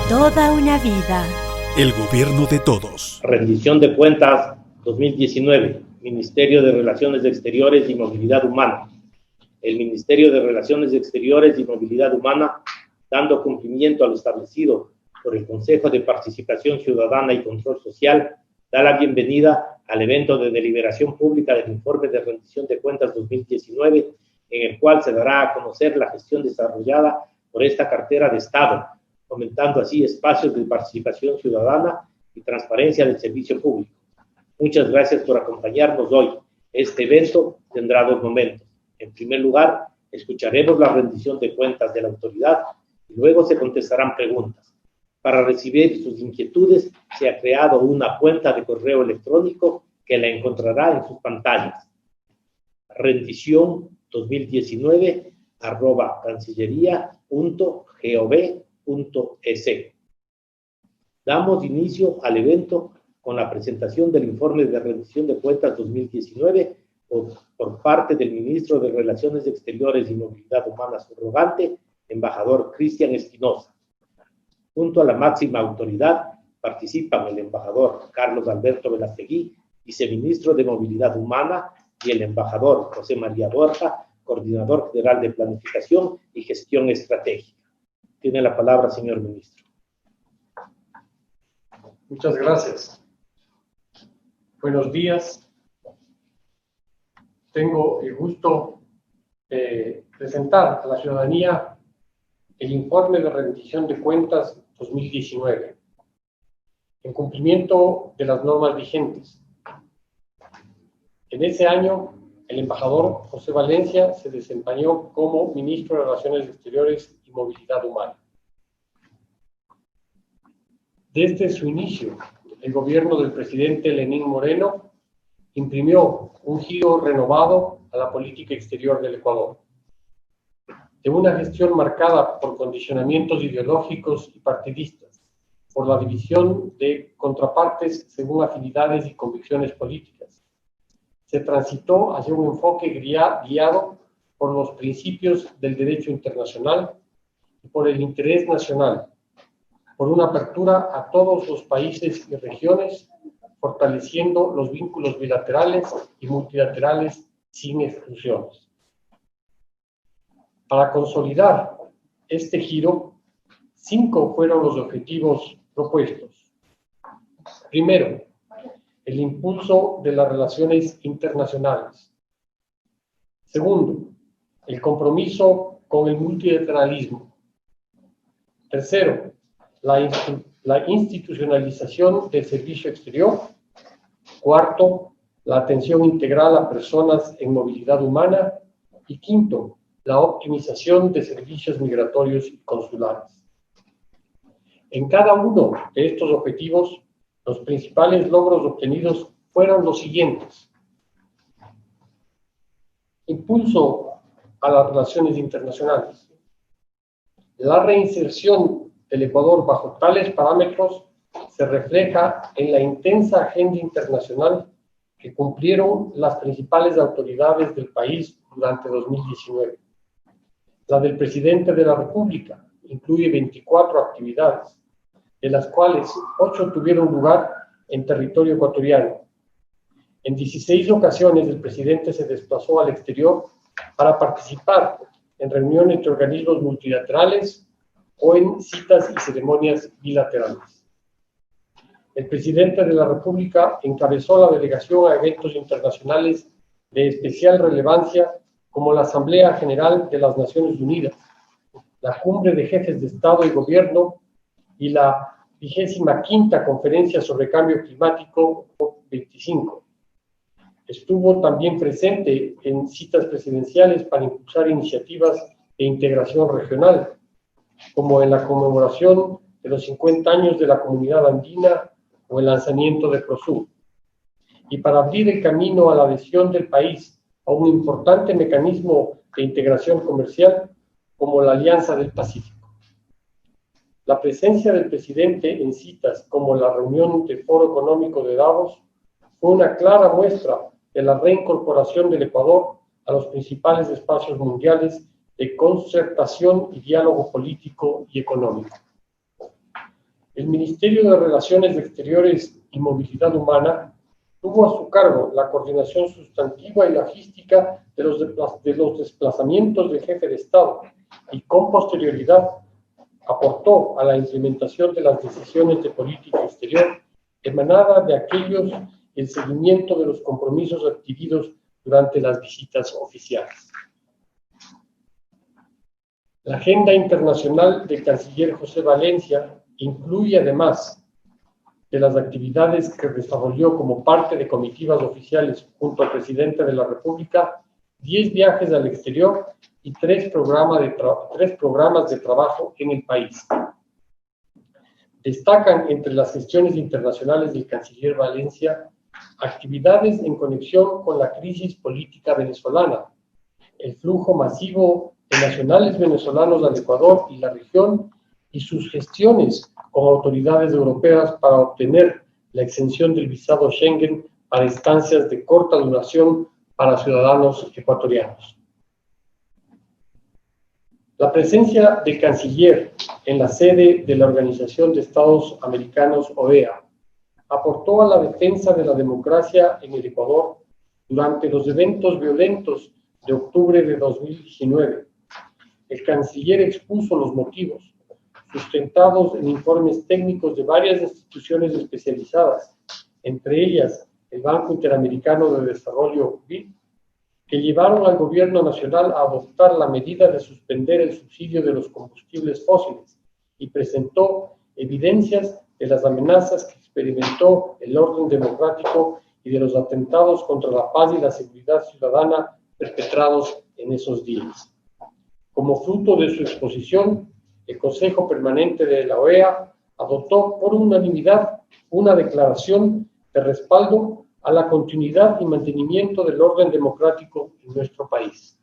Toda una vida. El gobierno de todos. Rendición de cuentas 2019. Ministerio de Relaciones Exteriores y Movilidad Humana. El Ministerio de Relaciones Exteriores y Movilidad Humana, dando cumplimiento a lo establecido por el Consejo de Participación Ciudadana y Control Social, da la bienvenida al evento de deliberación pública del informe de rendición de cuentas 2019, en el cual se dará a conocer la gestión desarrollada por esta cartera de Estado, fomentando así espacios de participación ciudadana y transparencia del servicio público. Muchas gracias por acompañarnos hoy. Este evento tendrá dos momentos. En primer lugar, escucharemos la rendición de cuentas de la autoridad y luego se contestarán preguntas. Para recibir sus inquietudes, se ha creado una cuenta de correo electrónico que la encontrará en sus pantallas. rendición2019@cancillería.gov.es. Damos inicio al evento con la presentación del informe de rendición de cuentas 2019 por parte del ministro de Relaciones Exteriores y Movilidad Humana subrogante, embajador Cristian Espinosa. Junto a la máxima autoridad participan el embajador Carlos Alberto Velastegui, viceministro de Movilidad Humana, y el embajador José María Borja, coordinador general de Planificación y Gestión Estratégica. Tiene la palabra, señor ministro. Muchas gracias. Buenos días. Tengo el gusto de presentar a la ciudadanía el informe de rendición de cuentas 2019, en cumplimiento de las normas vigentes. En ese año, el embajador José Valencia se desempeñó como ministro de Relaciones Exteriores y Movilidad Humana. Desde su inicio, el gobierno del presidente Lenín Moreno imprimió un giro renovado a la política exterior del Ecuador. De una gestión marcada por condicionamientos ideológicos y partidistas, por la división de contrapartes según afinidades y convicciones políticas, se transitó hacia un enfoque guiado por los principios del derecho internacional y por el interés nacional, por una apertura a todos los países y regiones, fortaleciendo los vínculos bilaterales y multilaterales sin exclusiones. Para consolidar este giro, 5 fueron los objetivos propuestos. Primero, el impulso de las relaciones internacionales. Segundo, el compromiso con el multilateralismo. Tercero, la institucionalización del servicio exterior. Cuarto, la atención integral a personas en movilidad humana. Y quinto, la optimización de servicios migratorios y consulares. En cada uno de estos objetivos, los principales logros obtenidos fueron los siguientes: impulso a las relaciones internacionales. La reinserción del Ecuador bajo tales parámetros se refleja en la intensa agenda internacional que cumplieron las principales autoridades del país durante 2019. La del presidente de la República incluye 24 actividades, de las cuales 8 tuvieron lugar en territorio ecuatoriano. En 16 ocasiones el presidente se desplazó al exterior para participar en reuniones de organismos multilaterales o en citas y ceremonias bilaterales. El presidente de la República encabezó la delegación a eventos internacionales de especial relevancia como la Asamblea General de las Naciones Unidas, la Cumbre de Jefes de Estado y Gobierno y la 25ª Conferencia sobre Cambio Climático COP25. Estuvo también presente en citas presidenciales para impulsar iniciativas de integración regional, como en la conmemoración de los 50 años de la Comunidad Andina o el lanzamiento de PROSUR, y para abrir el camino a la adhesión del país a un importante mecanismo de integración comercial como la Alianza del Pacífico. La presencia del presidente en citas como la reunión del Foro Económico de Davos fue una clara muestra de la reincorporación del Ecuador a los principales espacios mundiales de concertación y diálogo político y económico. El Ministerio de Relaciones Exteriores y Movilidad Humana tuvo a su cargo la coordinación sustantiva y logística de los desplazamientos del jefe de Estado y con posterioridad aportó a la implementación de las decisiones de política exterior emanada de aquellos y el seguimiento de los compromisos adquiridos durante las visitas oficiales. La agenda internacional del canciller José Valencia incluye, además de las actividades que desarrolló como parte de comitivas oficiales junto al presidente de la República, 10 viajes al exterior y 3 programas de trabajo en el país. Destacan entre las gestiones internacionales del canciller Valencia actividades en conexión con la crisis política venezolana, el flujo masivo de nacionales venezolanos al Ecuador y la región y sus gestiones con autoridades europeas para obtener la exención del visado Schengen para estancias de corta duración para ciudadanos ecuatorianos. La presencia del canciller en la sede de la Organización de Estados Americanos, OEA, aportó a la defensa de la democracia en el Ecuador durante los eventos violentos de octubre de 2019. El canciller expuso los motivos, sustentados en informes técnicos de varias instituciones especializadas, entre ellas el Banco Interamericano de Desarrollo, BID, que llevaron al gobierno nacional a adoptar la medida de suspender el subsidio de los combustibles fósiles y presentó evidencias de las amenazas que experimentó el orden democrático y de los atentados contra la paz y la seguridad ciudadana perpetrados en esos días. Como fruto de su exposición, el Consejo Permanente de la OEA adoptó por unanimidad una declaración de respaldo a la continuidad y mantenimiento del orden democrático en nuestro país.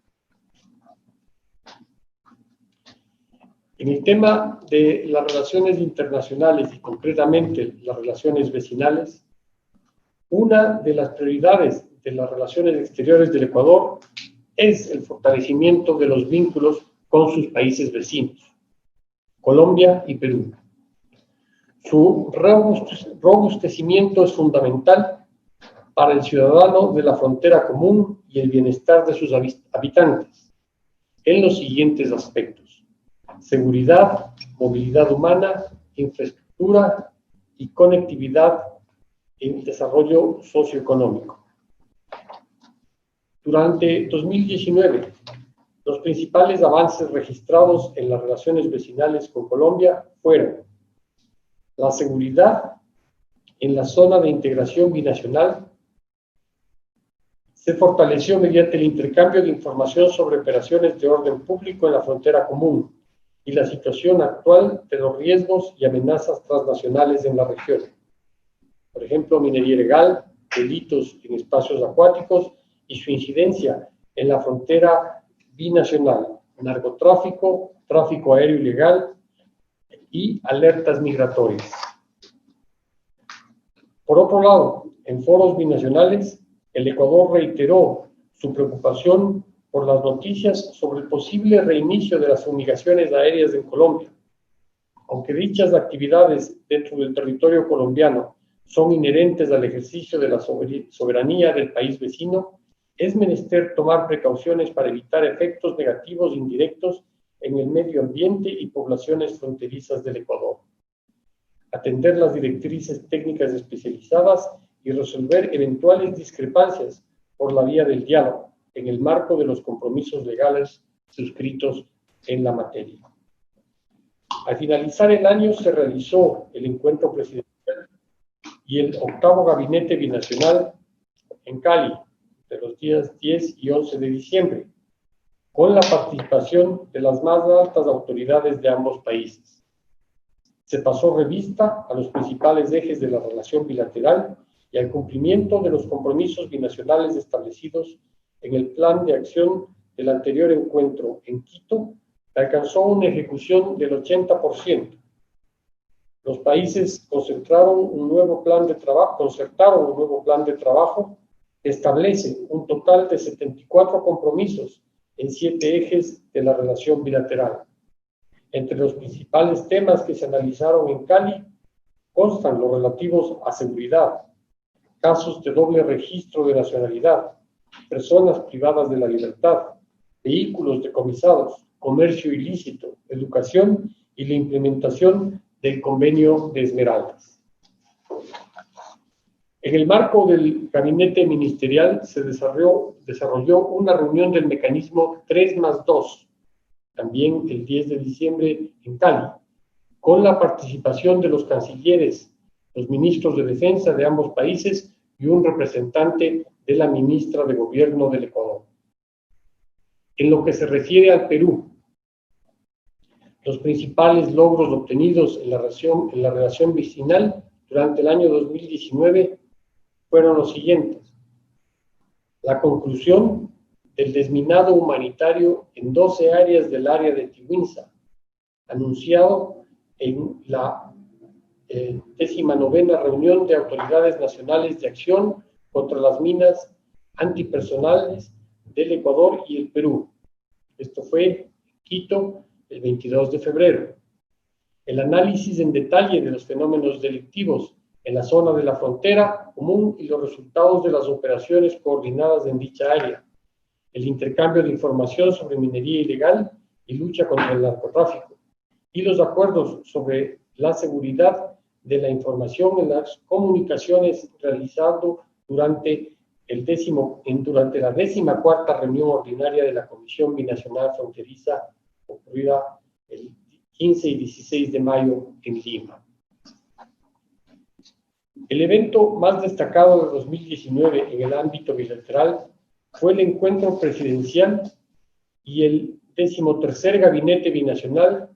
En el tema de las relaciones internacionales y concretamente las relaciones vecinales, una de las prioridades de las relaciones exteriores del Ecuador es el fortalecimiento de los vínculos con sus países vecinos, Colombia y Perú. Su robustecimiento es fundamental para el ciudadano de la frontera común y el bienestar de sus habitantes, en los siguientes aspectos: seguridad, movilidad humana, infraestructura y conectividad en desarrollo socioeconómico. Durante 2019, los principales avances registrados en las relaciones vecinales con Colombia fueron la seguridad en la zona de integración binacional. Se fortaleció mediante el intercambio de información sobre operaciones de orden público en la frontera común y la situación actual de los riesgos y amenazas transnacionales en la región. Por ejemplo, minería ilegal, delitos en espacios acuáticos y su incidencia en la frontera binacional, narcotráfico, tráfico aéreo ilegal y alertas migratorias. Por otro lado, en foros binacionales, el Ecuador reiteró su preocupación por las noticias sobre el posible reinicio de las fumigaciones aéreas en Colombia. Aunque dichas actividades dentro del territorio colombiano son inherentes al ejercicio de la soberanía del país vecino, es menester tomar precauciones para evitar efectos negativos indirectos en el medio ambiente y poblaciones fronterizas del Ecuador. Atender las directrices técnicas especializadas y resolver eventuales discrepancias por la vía del diálogo, en el marco de los compromisos legales suscritos en la materia. Al finalizar el año se realizó el encuentro presidencial y el 8º Gabinete Binacional en Cali, de los días 10 y 11 de diciembre, con la participación de las más altas autoridades de ambos países. Se pasó revista a los principales ejes de la relación bilateral y al cumplimiento de los compromisos binacionales establecidos en el plan de acción del anterior encuentro en Quito, que alcanzó una ejecución del 80%. Los países concertaron un nuevo plan de trabajo que establece un total de 74 compromisos en 7 ejes de la relación bilateral. Entre los principales temas que se analizaron en Cali Constan los relativos a seguridad, casos de doble registro de nacionalidad, personas privadas de la libertad, vehículos decomisados, comercio ilícito, educación y la implementación del Convenio de Esmeraldas. En el marco del gabinete ministerial se desarrolló una reunión del mecanismo 3+2, también el 10 de diciembre en Cali, con la participación de los cancilleres, los ministros de defensa de ambos países y un representante de la ministra de Gobierno del Ecuador. En lo que se refiere al Perú, los principales logros obtenidos en la relación vecinal durante el año 2019 fueron los siguientes: la conclusión del desminado humanitario en 12 áreas del área de Tiwinsa, anunciado en la 19ª reunión de autoridades nacionales de acción contra las minas antipersonales del Ecuador y el Perú. Esto fue en Quito el 22 de febrero. El análisis en detalle de los fenómenos delictivos en la zona de la frontera común y los resultados de las operaciones coordinadas en dicha área. El intercambio de información sobre minería ilegal y lucha contra el narcotráfico. Y los acuerdos sobre la seguridad de la información en las comunicaciones realizado durante la 14ª reunión ordinaria de la Comisión Binacional Fronteriza, ocurrida el 15 y 16 de mayo en Lima. El evento más destacado de 2019 en el ámbito bilateral fue el encuentro presidencial y el 13º Gabinete Binacional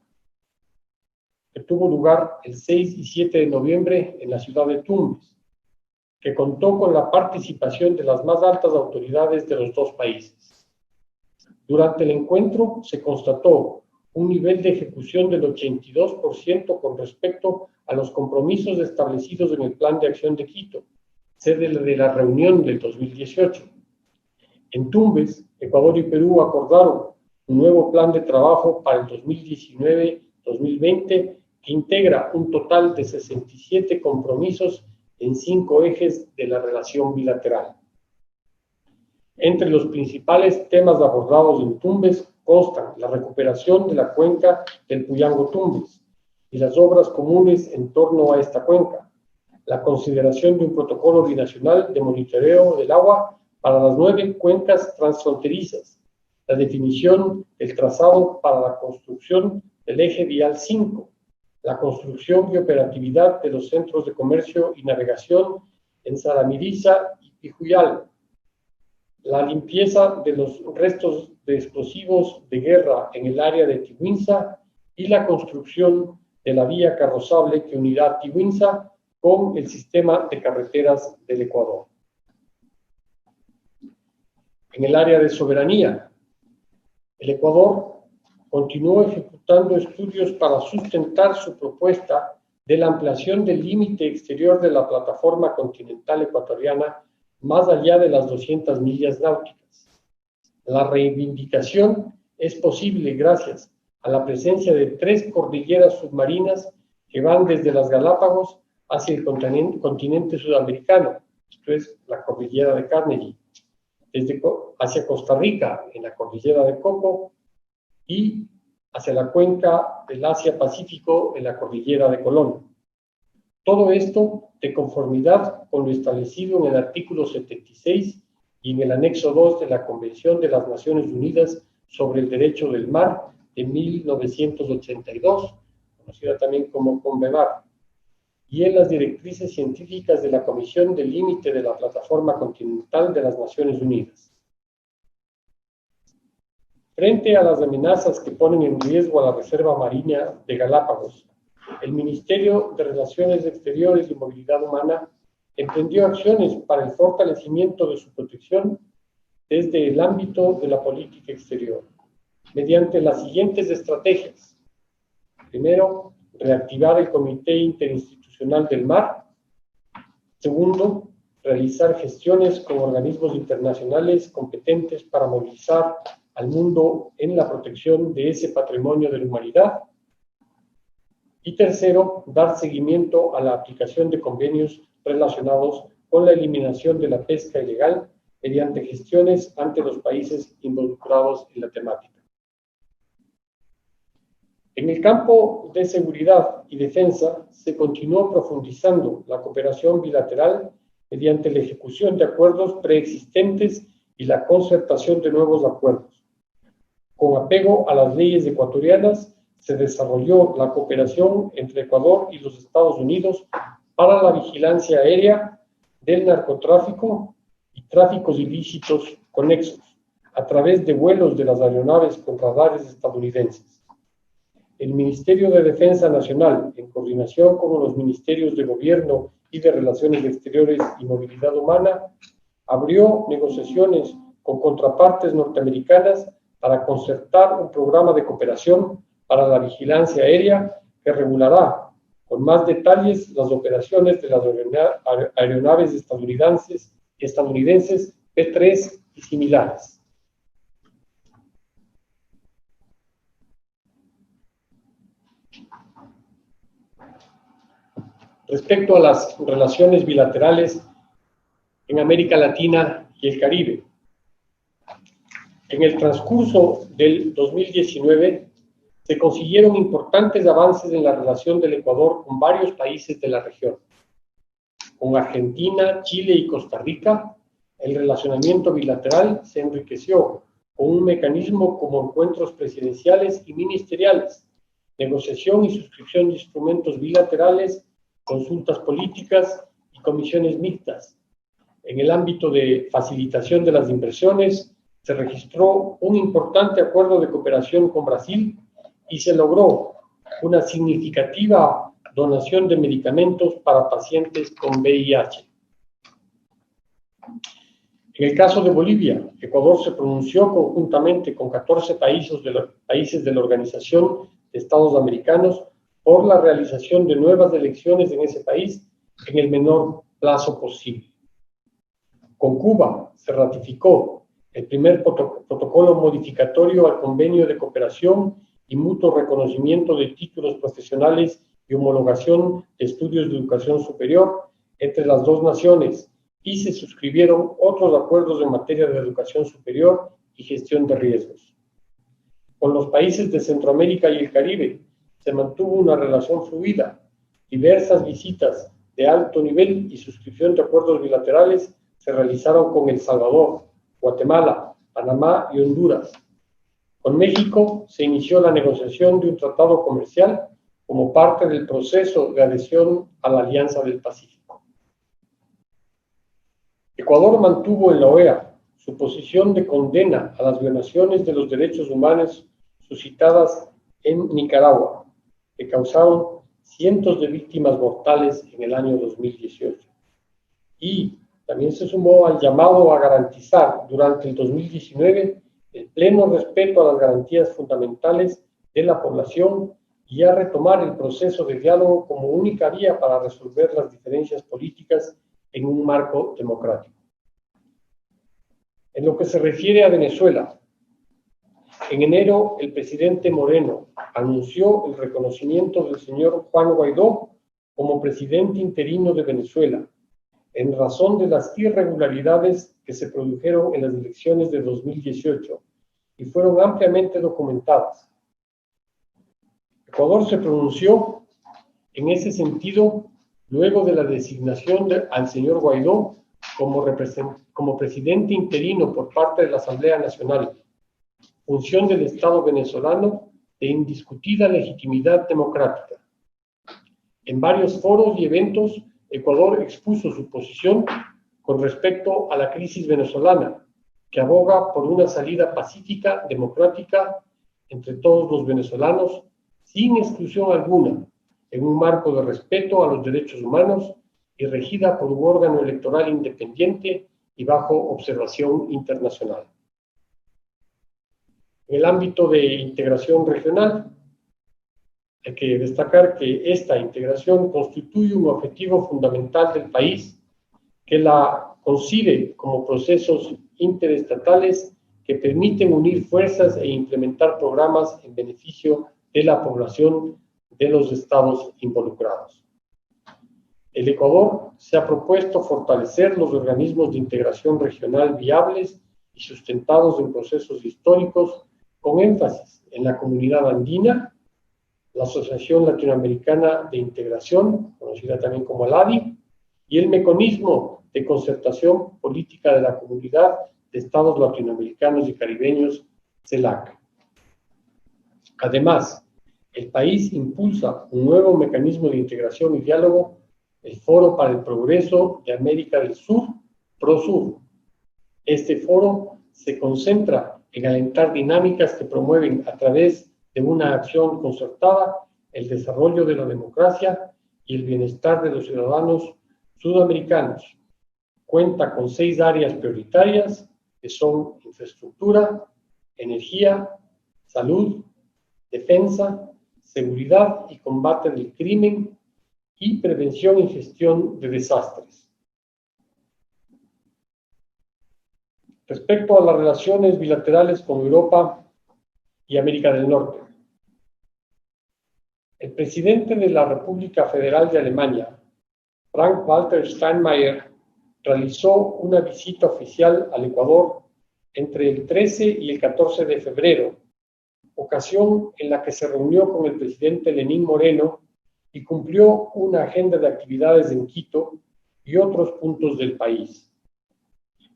que tuvo lugar el 6 y 7 de noviembre en la ciudad de Tumbes, que contó con la participación de las más altas autoridades de los dos países. Durante el encuentro se constató un nivel de ejecución del 82% con respecto a los compromisos establecidos en el Plan de Acción de Quito, sede de la reunión del 2018. En Tumbes, Ecuador y Perú acordaron un nuevo plan de trabajo para el 2019-2020 que integra un total de 67 compromisos en 5 ejes de la relación bilateral. Entre los principales temas abordados en Tumbes constan la recuperación de la cuenca del Puyango-Tumbes y las obras comunes en torno a esta cuenca, la consideración de un protocolo binacional de monitoreo del agua para las 9 cuencas transfronterizas, la definición del trazado para la construcción del eje vial 5, la construcción y operatividad de los centros de comercio y navegación en Saramiriza y Pijuyal, la limpieza de los restos de explosivos de guerra en el área de Tiwinsa y la construcción de la vía carrozable que unirá Tiwinsa con el sistema de carreteras del Ecuador. En el área de soberanía, el Ecuador continuó ejecutando estudios para sustentar su propuesta de la ampliación del límite exterior de la plataforma continental ecuatoriana más allá de las 200 millas náuticas. La reivindicación es posible gracias a la presencia de 3 cordilleras submarinas que van desde las Galápagos hacia el continente sudamericano, esto es la cordillera de Carnegie, hacia Costa Rica en la cordillera de Coco y hacia la cuenca del Asia-Pacífico en la cordillera de Colón. Todo esto de conformidad con lo establecido en el artículo 76 y en el anexo 2 de la Convención de las Naciones Unidas sobre el Derecho del Mar de 1982, conocida también como CONVEMAR, y en las directrices científicas de la Comisión del Límite de la Plataforma Continental de las Naciones Unidas. Frente a las amenazas que ponen en riesgo a la Reserva Marina de Galápagos, el Ministerio de Relaciones Exteriores y Movilidad Humana emprendió acciones para el fortalecimiento de su protección desde el ámbito de la política exterior, mediante las siguientes estrategias. Primero, reactivar el Comité Interinstitucional del Mar. Segundo, realizar gestiones con organismos internacionales competentes para movilizar al mundo en la protección de ese patrimonio de la humanidad. Y tercero, dar seguimiento a la aplicación de convenios relacionados con la eliminación de la pesca ilegal mediante gestiones ante los países involucrados en la temática. En el campo de seguridad y defensa se continuó profundizando la cooperación bilateral mediante la ejecución de acuerdos preexistentes y la concertación de nuevos acuerdos. Con apego a las leyes ecuatorianas, se desarrolló la cooperación entre Ecuador y los Estados Unidos para la vigilancia aérea del narcotráfico y tráficos ilícitos conexos a través de vuelos de las aeronaves con radares estadounidenses. El Ministerio de Defensa Nacional, en coordinación con los Ministerios de Gobierno y de Relaciones Exteriores y Movilidad Humana, abrió negociaciones con contrapartes norteamericanas para concertar un programa de cooperación para la vigilancia aérea que regulará con más detalles las operaciones de las aeronaves estadounidenses P-3 y similares. Respecto a las relaciones bilaterales en América Latina y el Caribe, en el transcurso del 2019 se consiguieron importantes avances en la relación del Ecuador con varios países de la región. Con Argentina, Chile y Costa Rica, el relacionamiento bilateral se enriqueció con un mecanismo como encuentros presidenciales y ministeriales, negociación y suscripción de instrumentos bilaterales, consultas políticas y comisiones mixtas. En el ámbito de facilitación de las inversiones, se registró un importante acuerdo de cooperación con Brasil y se logró una significativa donación de medicamentos para pacientes con VIH. En el caso de Bolivia, Ecuador se pronunció conjuntamente con 14 países de la Organización de Estados Americanos por la realización de nuevas elecciones en ese país en el menor plazo posible. Con Cuba se ratificó el primer protocolo modificatorio al convenio de cooperación y mutuo reconocimiento de títulos profesionales y homologación de estudios de educación superior entre las dos naciones y se suscribieron otros acuerdos en materia de educación superior y gestión de riesgos. Con los países de Centroamérica y el Caribe se mantuvo una relación fluida, diversas visitas de alto nivel y suscripción de acuerdos bilaterales se realizaron con El Salvador, Guatemala, Panamá y Honduras. Con México se inició la negociación de un tratado comercial como parte del proceso de adhesión a la Alianza del Pacífico. Ecuador mantuvo en la OEA su posición de condena a las violaciones de los derechos humanos suscitadas en Nicaragua, que causaron cientos de víctimas mortales en el año 2018. Y también se sumó al llamado a garantizar durante el 2019 el pleno respeto a las garantías fundamentales de la población y a retomar el proceso de diálogo como única vía para resolver las diferencias políticas en un marco democrático. En lo que se refiere a Venezuela, en enero el presidente Moreno anunció el reconocimiento del señor Juan Guaidó como presidente interino de Venezuela, en razón de las irregularidades que se produjeron en las elecciones de 2018 y fueron ampliamente documentadas. Ecuador se pronunció en ese sentido luego de la designación al señor Guaidó como presidente interino por parte de la Asamblea Nacional, función del Estado venezolano de indiscutida legitimidad democrática. En varios foros y eventos, Ecuador expuso su posición con respecto a la crisis venezolana, que aboga por una salida pacífica, democrática, entre todos los venezolanos, sin exclusión alguna, en un marco de respeto a los derechos humanos y regida por un órgano electoral independiente y bajo observación internacional. En el ámbito de integración regional, hay que destacar que esta integración constituye un objetivo fundamental del país que la concibe como procesos interestatales que permiten unir fuerzas e implementar programas en beneficio de la población de los estados involucrados. El Ecuador se ha propuesto fortalecer los organismos de integración regional viables y sustentados en procesos históricos, con énfasis en la Comunidad Andina, la Asociación Latinoamericana de Integración, conocida también como ALADI, y el Mecanismo de Concertación Política de la Comunidad de Estados Latinoamericanos y Caribeños, CELAC. Además, el país impulsa un nuevo mecanismo de integración y diálogo, el Foro para el Progreso de América del Sur, PROSUR. Este foro se concentra en alentar dinámicas que promueven a través de una acción concertada el desarrollo de la democracia y el bienestar de los ciudadanos sudamericanos. Cuenta con 6 áreas prioritarias que son infraestructura, energía, salud, defensa, seguridad y combate del crimen y prevención y gestión de desastres. Respecto a las relaciones bilaterales con Europa y América del Norte, el presidente de la República Federal de Alemania, Frank-Walter Steinmeier, realizó una visita oficial al Ecuador entre el 13 y el 14 de febrero, ocasión en la que se reunió con el presidente Lenín Moreno y cumplió una agenda de actividades en Quito y otros puntos del país.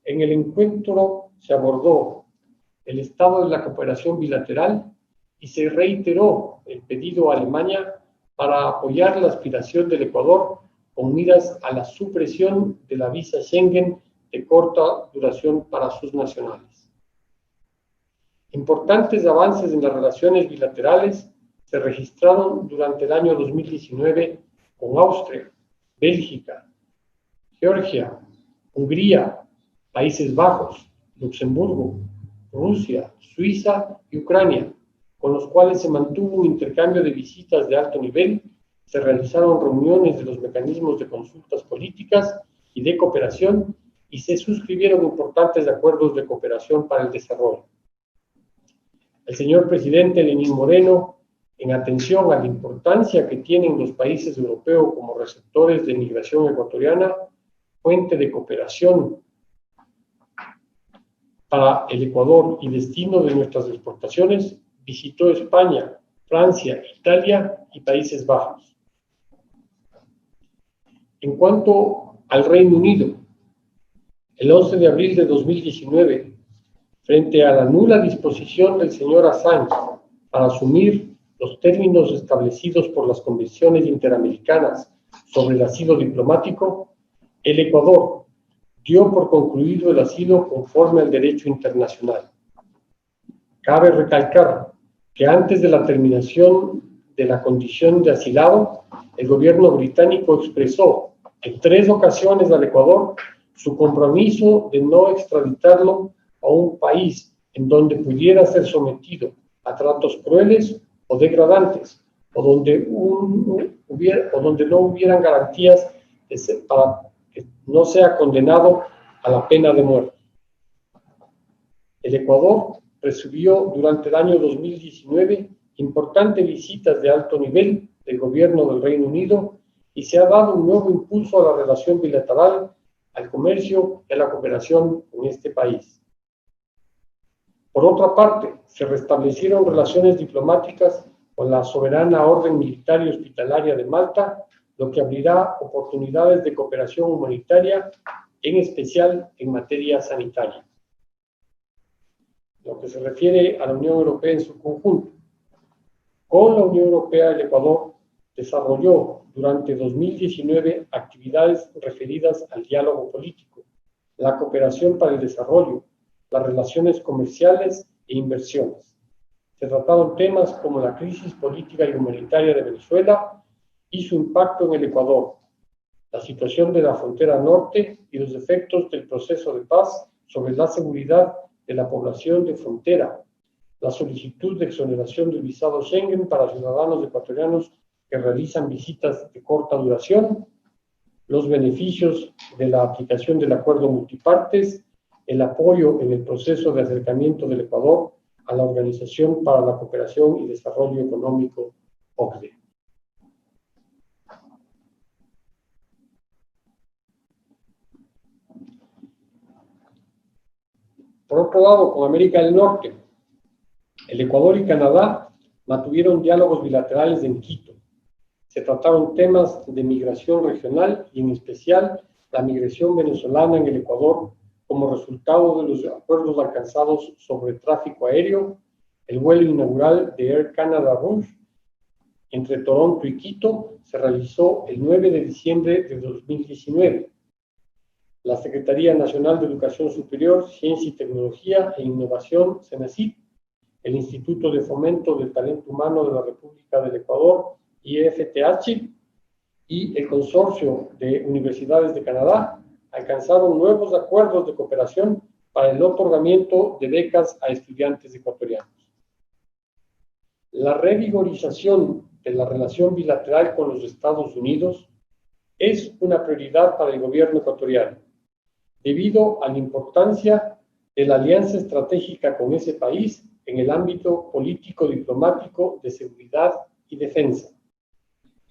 En el encuentro se abordó el estado de la cooperación bilateral y se reiteró el pedido a Alemania para apoyar la aspiración del Ecuador con miras a la supresión de la visa Schengen de corta duración para sus nacionales. Importantes avances en las relaciones bilaterales se registraron durante el año 2019 con Austria, Bélgica, Georgia, Hungría, Países Bajos, Luxemburgo, Rusia, Suiza y Ucrania, con los cuales se mantuvo un intercambio de visitas de alto nivel, se realizaron reuniones de los mecanismos de consultas políticas y de cooperación y se suscribieron importantes acuerdos de cooperación para el desarrollo. El señor presidente Lenín Moreno, en atención a la importancia que tienen los países europeos como receptores de migración ecuatoriana, fuente de cooperación para el Ecuador y destino de nuestras exportaciones, visitó España, Francia, Italia y Países Bajos. En cuanto al Reino Unido, el 11 de abril de 2019, frente a la nula disposición del señor Assange para asumir los términos establecidos por las convenciones interamericanas sobre el asilo diplomático, el Ecuador dio por concluido el asilo conforme al derecho internacional. Cabe recalcar que antes de la terminación de la condición de asilado, el gobierno británico expresó en 3 ocasiones al Ecuador su compromiso de no extraditarlo a un país en donde pudiera ser sometido a tratos crueles o degradantes, o donde no hubieran garantías para que no sea condenado a la pena de muerte. El Ecuador recibió durante el año 2019 importantes visitas de alto nivel del gobierno del Reino Unido y se ha dado un nuevo impulso a la relación bilateral, al comercio y a la cooperación con este país. Por otra parte, se restablecieron relaciones diplomáticas con la Soberana Orden Militar y Hospitalaria de Malta, lo que abrirá oportunidades de cooperación humanitaria, en especial en materia sanitaria. Lo que se refiere a la Unión Europea en su conjunto. Con la Unión Europea, el Ecuador desarrolló durante 2019 actividades referidas al diálogo político, la cooperación para el desarrollo, las relaciones comerciales e inversiones. Se trataron temas como la crisis política y humanitaria de Venezuela y su impacto en el Ecuador, la situación de la frontera norte y los efectos del proceso de paz sobre la seguridad de la población de frontera, la solicitud de exoneración del visado Schengen para ciudadanos ecuatorianos que realizan visitas de corta duración, los beneficios de la aplicación del acuerdo multipartes, el apoyo en el proceso de acercamiento del Ecuador a la Organización para la Cooperación y Desarrollo Económico, OCDE. Por otro lado, con América del Norte, el Ecuador y Canadá mantuvieron diálogos bilaterales en Quito. Se trataron temas de migración regional y en especial la migración venezolana en el Ecuador como resultado de los acuerdos alcanzados sobre tráfico aéreo, el vuelo inaugural de Air Canada Rouge entre Toronto y Quito se realizó el 9 de diciembre de 2019. La Secretaría Nacional de Educación Superior, Ciencia y Tecnología e Innovación, CENACYT, el Instituto de Fomento del Talento Humano de la República del Ecuador, IFTH, y el Consorcio de Universidades de Canadá alcanzaron nuevos acuerdos de cooperación para el otorgamiento de becas a estudiantes ecuatorianos. La revigorización de la relación bilateral con los Estados Unidos es una prioridad para el gobierno ecuatoriano, debido a la importancia de la alianza estratégica con ese país en el ámbito político, diplomático, de seguridad y defensa,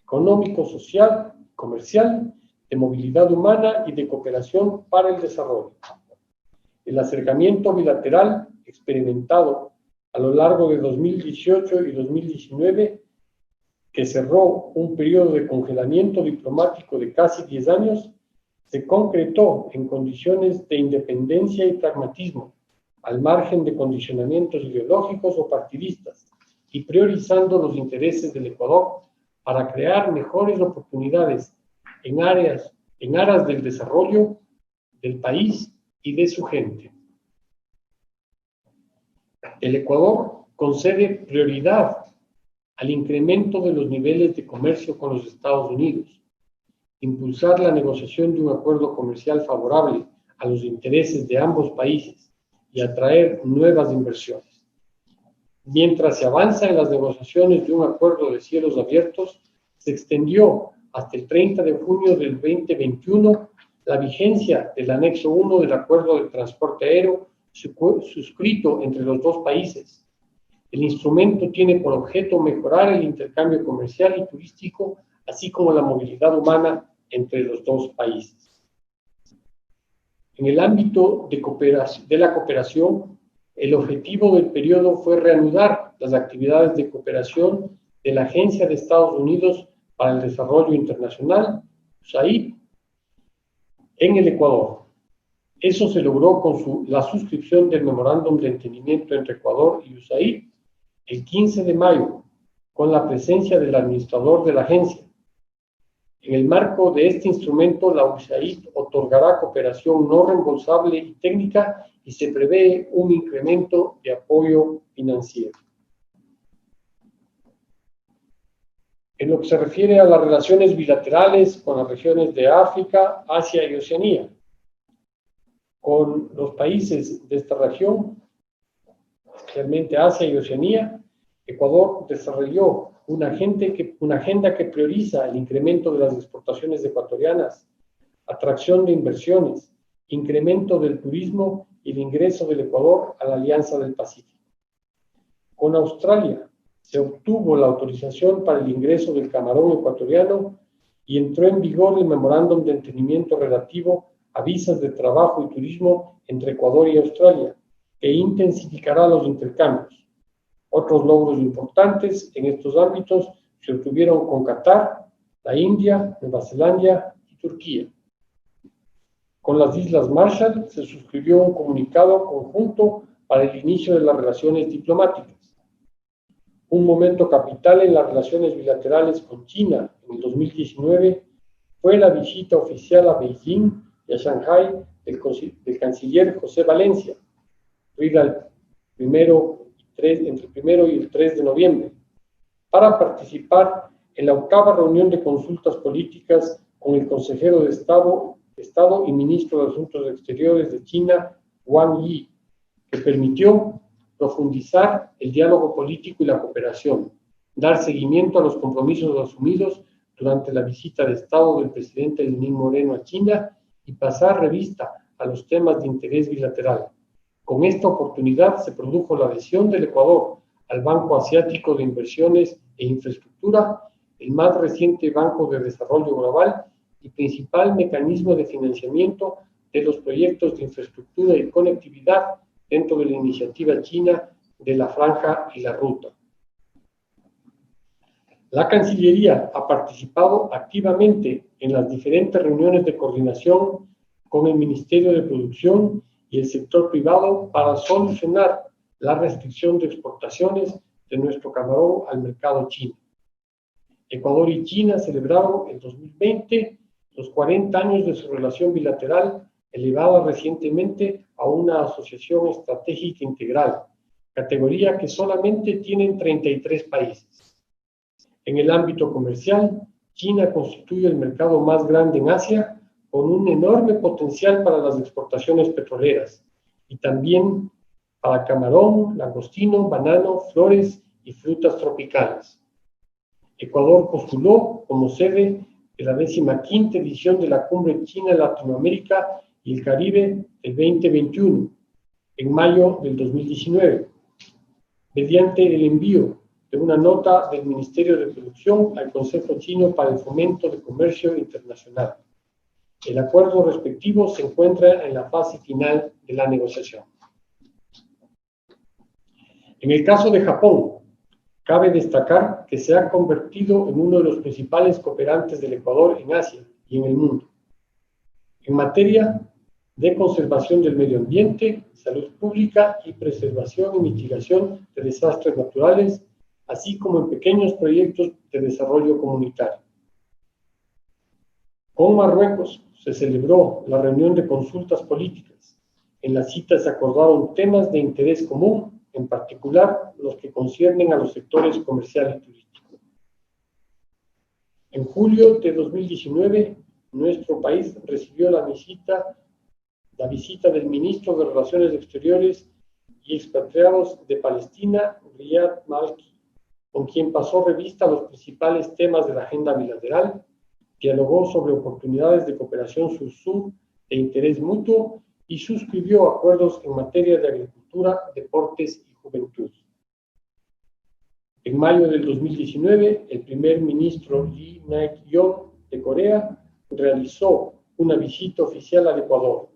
económico, social, comercial, de movilidad humana y de cooperación para el desarrollo. El acercamiento bilateral experimentado a lo largo de 2018 y 2019, que cerró un periodo de congelamiento diplomático de casi 10 años, se concretó en condiciones de independencia y pragmatismo, al margen de condicionamientos ideológicos o partidistas, y priorizando los intereses del Ecuador para crear mejores oportunidades en aras del desarrollo del país y de su gente. El Ecuador concede prioridad al incremento de los niveles de comercio con los Estados Unidos, impulsar la negociación de un acuerdo comercial favorable a los intereses de ambos países y atraer nuevas inversiones. Mientras se avanza en las negociaciones de un acuerdo de cielos abiertos, se extendió hasta el 30 de junio del 2021 la vigencia del anexo 1 del Acuerdo de Transporte Aéreo suscrito entre los dos países. El instrumento tiene por objeto mejorar el intercambio comercial y turístico, así como la movilidad humana entre los dos países. En el ámbito de la cooperación, el objetivo del periodo fue reanudar las actividades de cooperación de la Agencia de Estados Unidos para el Desarrollo Internacional, USAID, en el Ecuador. Eso se logró con la suscripción del Memorándum de Entendimiento entre Ecuador y USAID el 15 de mayo, con la presencia del administrador de la agencia. En el marco de este instrumento, la USAID otorgará cooperación no reembolsable y técnica y se prevé un incremento de apoyo financiero. En lo que se refiere a las relaciones bilaterales con las regiones de África, Asia y Oceanía, con los países de esta región, especialmente Asia y Oceanía, Ecuador desarrolló una agenda que prioriza el incremento de las exportaciones ecuatorianas, atracción de inversiones, incremento del turismo y el ingreso del Ecuador a la Alianza del Pacífico. Con Australia se obtuvo la autorización para el ingreso del camarón ecuatoriano y entró en vigor el memorándum de entendimiento relativo a visas de trabajo y turismo entre Ecuador y Australia, que intensificará los intercambios. Otros logros importantes en estos ámbitos se obtuvieron con Qatar, la India, Nueva Zelanda y Turquía. Con las Islas Marshall se suscribió un comunicado conjunto para el inicio de las relaciones diplomáticas. Un momento capital en las relaciones bilaterales con China en el 2019 fue la visita oficial a Beijing y a Shanghái del canciller José Valencia, entre el 1 y el 3 de noviembre, para participar en la 8ª reunión de consultas políticas con el consejero de Estado y ministro de Asuntos Exteriores de China, Wang Yi, que permitió profundizar el diálogo político y la cooperación, dar seguimiento a los compromisos asumidos durante la visita de Estado del presidente Lenín Moreno a China y pasar revista a los temas de interés bilateral. Con esta oportunidad se produjo la adhesión del Ecuador al Banco Asiático de Inversiones e Infraestructura, el más reciente banco de desarrollo global y principal mecanismo de financiamiento de los proyectos de infraestructura y conectividad dentro de la iniciativa china de la Franja y la Ruta. La Cancillería ha participado activamente en las diferentes reuniones de coordinación con el Ministerio de Producción y el sector privado para solucionar la restricción de exportaciones de nuestro camarón al mercado chino. Ecuador y China celebraron en 2020 los 40 años de su relación bilateral, elevada recientemente a una asociación estratégica integral, categoría que solamente tienen 33 países. En el ámbito comercial, China constituye el mercado más grande en Asia, con un enorme potencial para las exportaciones petroleras, y también para camarón, langostino, banano, flores y frutas tropicales. Ecuador postuló como sede de la 15ª edición de la Cumbre China, Latinoamérica y el Caribe del 2021, en mayo del 2019, mediante el envío de una nota del Ministerio de Producción al Consejo Chino para el Fomento de Comercio Internacional. El acuerdo respectivo se encuentra en la fase final de la negociación. En el caso de Japón, cabe destacar que se ha convertido en uno de los principales cooperantes del Ecuador en Asia y en el mundo, en materia de conservación del medio ambiente, salud pública y preservación y mitigación de desastres naturales, así como en pequeños proyectos de desarrollo comunitario. Con Marruecos se celebró la reunión de consultas políticas. En la cita se acordaron temas de interés común, en particular los que conciernen a los sectores comercial y turístico. En julio de 2019, nuestro país recibió la visita del ministro de Relaciones Exteriores y Expatriados de Palestina, Riyad Malki, con quien pasó revista a los principales temas de la agenda bilateral, dialogó sobre oportunidades de cooperación sur-sur de interés mutuo y suscribió acuerdos en materia de agricultura, deportes y juventud. En mayo del 2019, el primer ministro Lee Nak-yeon de Corea realizó una visita oficial al Ecuador.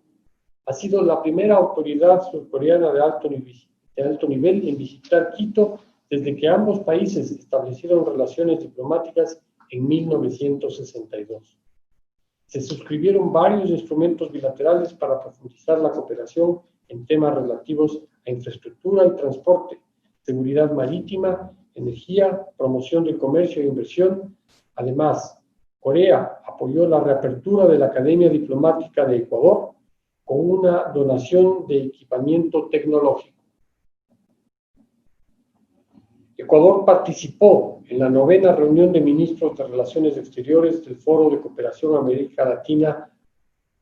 Ha sido la primera autoridad surcoreana de alto nivel en visitar Quito desde que ambos países establecieron relaciones diplomáticas en 1962. Se suscribieron varios instrumentos bilaterales para profundizar la cooperación en temas relativos a infraestructura y transporte, seguridad marítima, energía, promoción del comercio e inversión. Además, Corea apoyó la reapertura de la Academia Diplomática de Ecuador con una donación de equipamiento tecnológico. Ecuador participó en la 9ª reunión de ministros de Relaciones Exteriores del Foro de Cooperación América Latina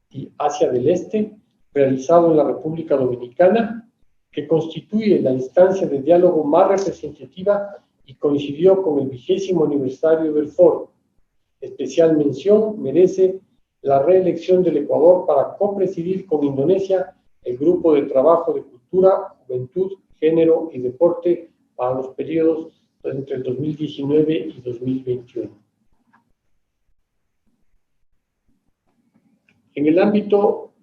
y Asia del Este, realizado en la República Dominicana, que constituye la instancia de diálogo más representativa y coincidió con el 20º aniversario del foro. Especial mención merece la reelección del Ecuador para copresidir con Indonesia el Grupo de Trabajo de Cultura, Juventud, Género y Deporte para los periodos entre el 2019 y 2021. En el ámbito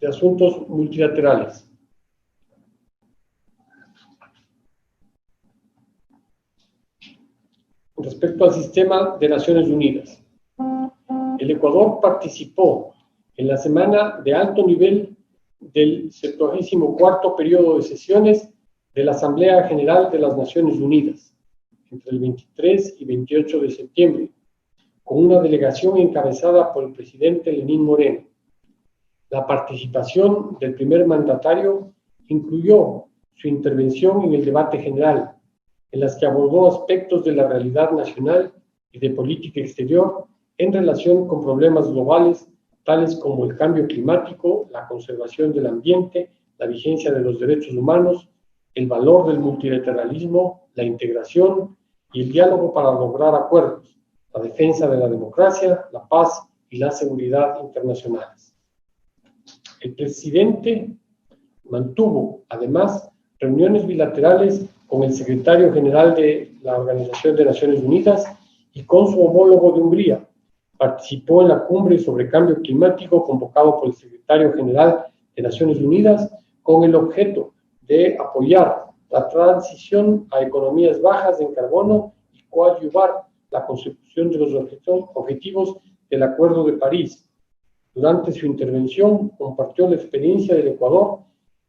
de asuntos multilaterales, respecto al sistema de Naciones Unidas, el Ecuador participó en la semana de alto nivel del 74º periodo de sesiones de la Asamblea General de las Naciones Unidas, entre el 23 y 28 de septiembre, con una delegación encabezada por el presidente Lenín Moreno. La participación del primer mandatario incluyó su intervención en el debate general, en las que abordó aspectos de la realidad nacional y de política exterior en relación con problemas globales tales como el cambio climático, la conservación del ambiente, la vigencia de los derechos humanos, el valor del multilateralismo, la integración y el diálogo para lograr acuerdos, la defensa de la democracia, la paz y la seguridad internacionales. El presidente mantuvo, además, reuniones bilaterales con el secretario general de la Organización de Naciones Unidas y con su homólogo de Hungría. Participó en la cumbre sobre cambio climático convocado por el secretario general de Naciones Unidas con el objeto de apoyar la transición a economías bajas en carbono y coadyuvar la consecución de los objetivos del Acuerdo de París. Durante su intervención, compartió la experiencia del Ecuador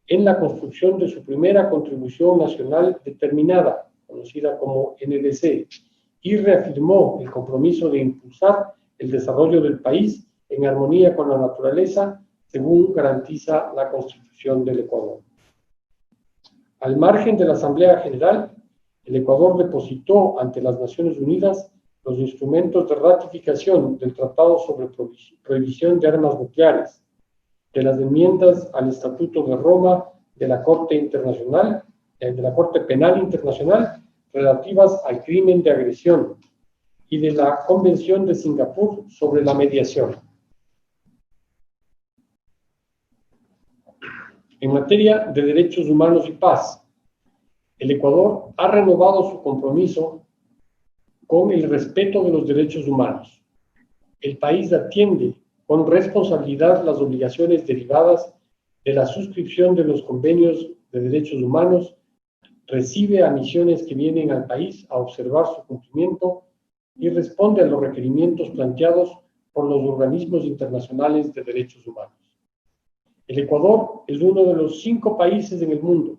en la construcción de su primera contribución nacional determinada, conocida como NDC, y reafirmó el compromiso de impulsar el desarrollo del país en armonía con la naturaleza, según garantiza la Constitución del Ecuador. Al margen de la Asamblea General, el Ecuador depositó ante las Naciones Unidas los instrumentos de ratificación del Tratado sobre Prohibición de Armas Nucleares, de las enmiendas al Estatuto de Roma de la Corte Penal Internacional relativas al crimen de agresión y de la Convención de Singapur sobre la mediación. En materia de derechos humanos y paz, el Ecuador ha renovado su compromiso con el respeto de los derechos humanos. El país atiende con responsabilidad las obligaciones derivadas de la suscripción de los convenios de derechos humanos, recibe a misiones que vienen al país a observar su cumplimiento y responde a los requerimientos planteados por los organismos internacionales de derechos humanos. El Ecuador es uno de los 5 países en el mundo,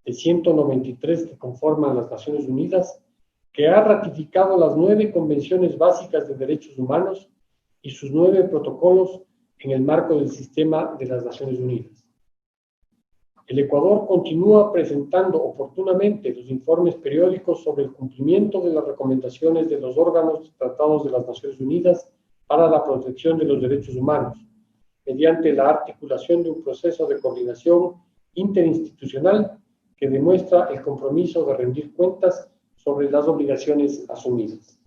de 193 que conforman las Naciones Unidas, que ha ratificado las 9 convenciones básicas de derechos humanos y sus 9 protocolos en el marco del sistema de las Naciones Unidas. El Ecuador continúa presentando oportunamente los informes periódicos sobre el cumplimiento de las recomendaciones de los órganos tratados de las Naciones Unidas para la protección de los derechos humanos, mediante la articulación de un proceso de coordinación interinstitucional que demuestra el compromiso de rendir cuentas sobre las obligaciones asumidas.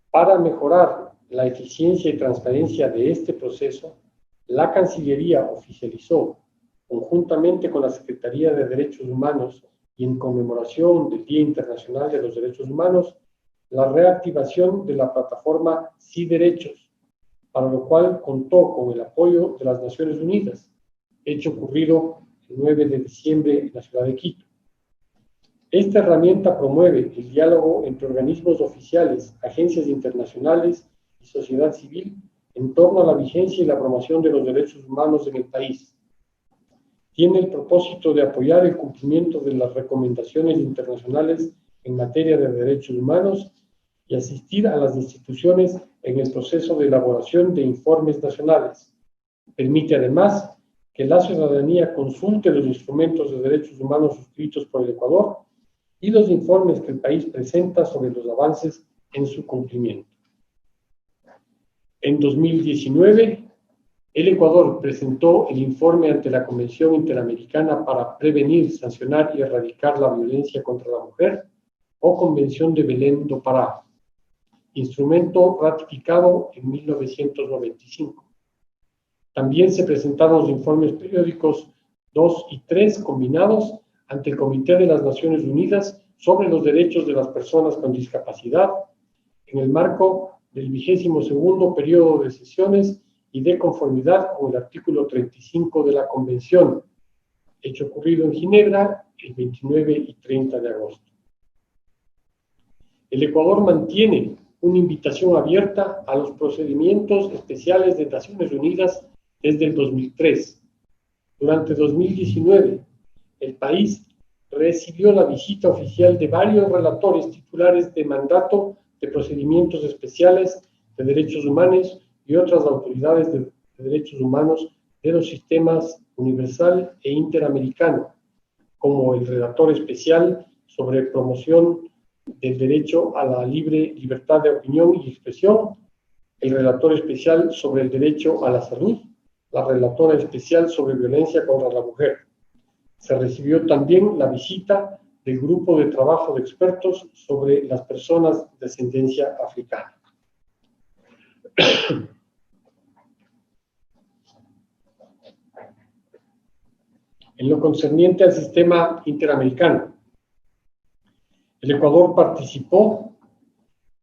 Para mejorar la eficiencia y transparencia de este proceso, la Cancillería oficializó, conjuntamente con la Secretaría de Derechos Humanos y en conmemoración del Día Internacional de los Derechos Humanos, la reactivación de la plataforma Sí Derechos, para lo cual contó con el apoyo de las Naciones Unidas, hecho ocurrido el 9 de diciembre en la ciudad de Quito. Esta herramienta promueve el diálogo entre organismos oficiales, agencias internacionales y sociedad civil en torno a la vigencia y la promoción de los derechos humanos en el país. Tiene el propósito de apoyar el cumplimiento de las recomendaciones internacionales en materia de derechos humanos y asistir a las instituciones en el proceso de elaboración de informes nacionales. Permite además que la ciudadanía consulte los instrumentos de derechos humanos suscritos por el Ecuador y los informes que el país presenta sobre los avances en su cumplimiento. En 2019, el Ecuador presentó el informe ante la Convención Interamericana para Prevenir, Sancionar y Erradicar la Violencia contra la Mujer, o Convención de Belém do Pará, instrumento ratificado en 1995. También se presentaron los informes periódicos 2 y 3 combinados ante el Comité de las Naciones Unidas sobre los derechos de las personas con discapacidad en el marco del 22º periodo de sesiones y de conformidad con el artículo 35 de la Convención, hecho ocurrido en Ginebra el 29 y 30 de agosto. El Ecuador mantiene una invitación abierta a los procedimientos especiales de Naciones Unidas desde el 2003. Durante 2019, el país recibió la visita oficial de varios relatores titulares de mandato de procedimientos especiales de derechos humanos y otras autoridades de derechos humanos de los sistemas universal e interamericano, como el relator especial sobre promoción del derecho a la libre libertad de opinión y expresión, el relator especial sobre el derecho a la salud, la relatora especial sobre violencia contra la mujer. Se recibió también la visita del grupo de trabajo de expertos sobre las personas de ascendencia africana. En lo concerniente al sistema interamericano, el Ecuador participó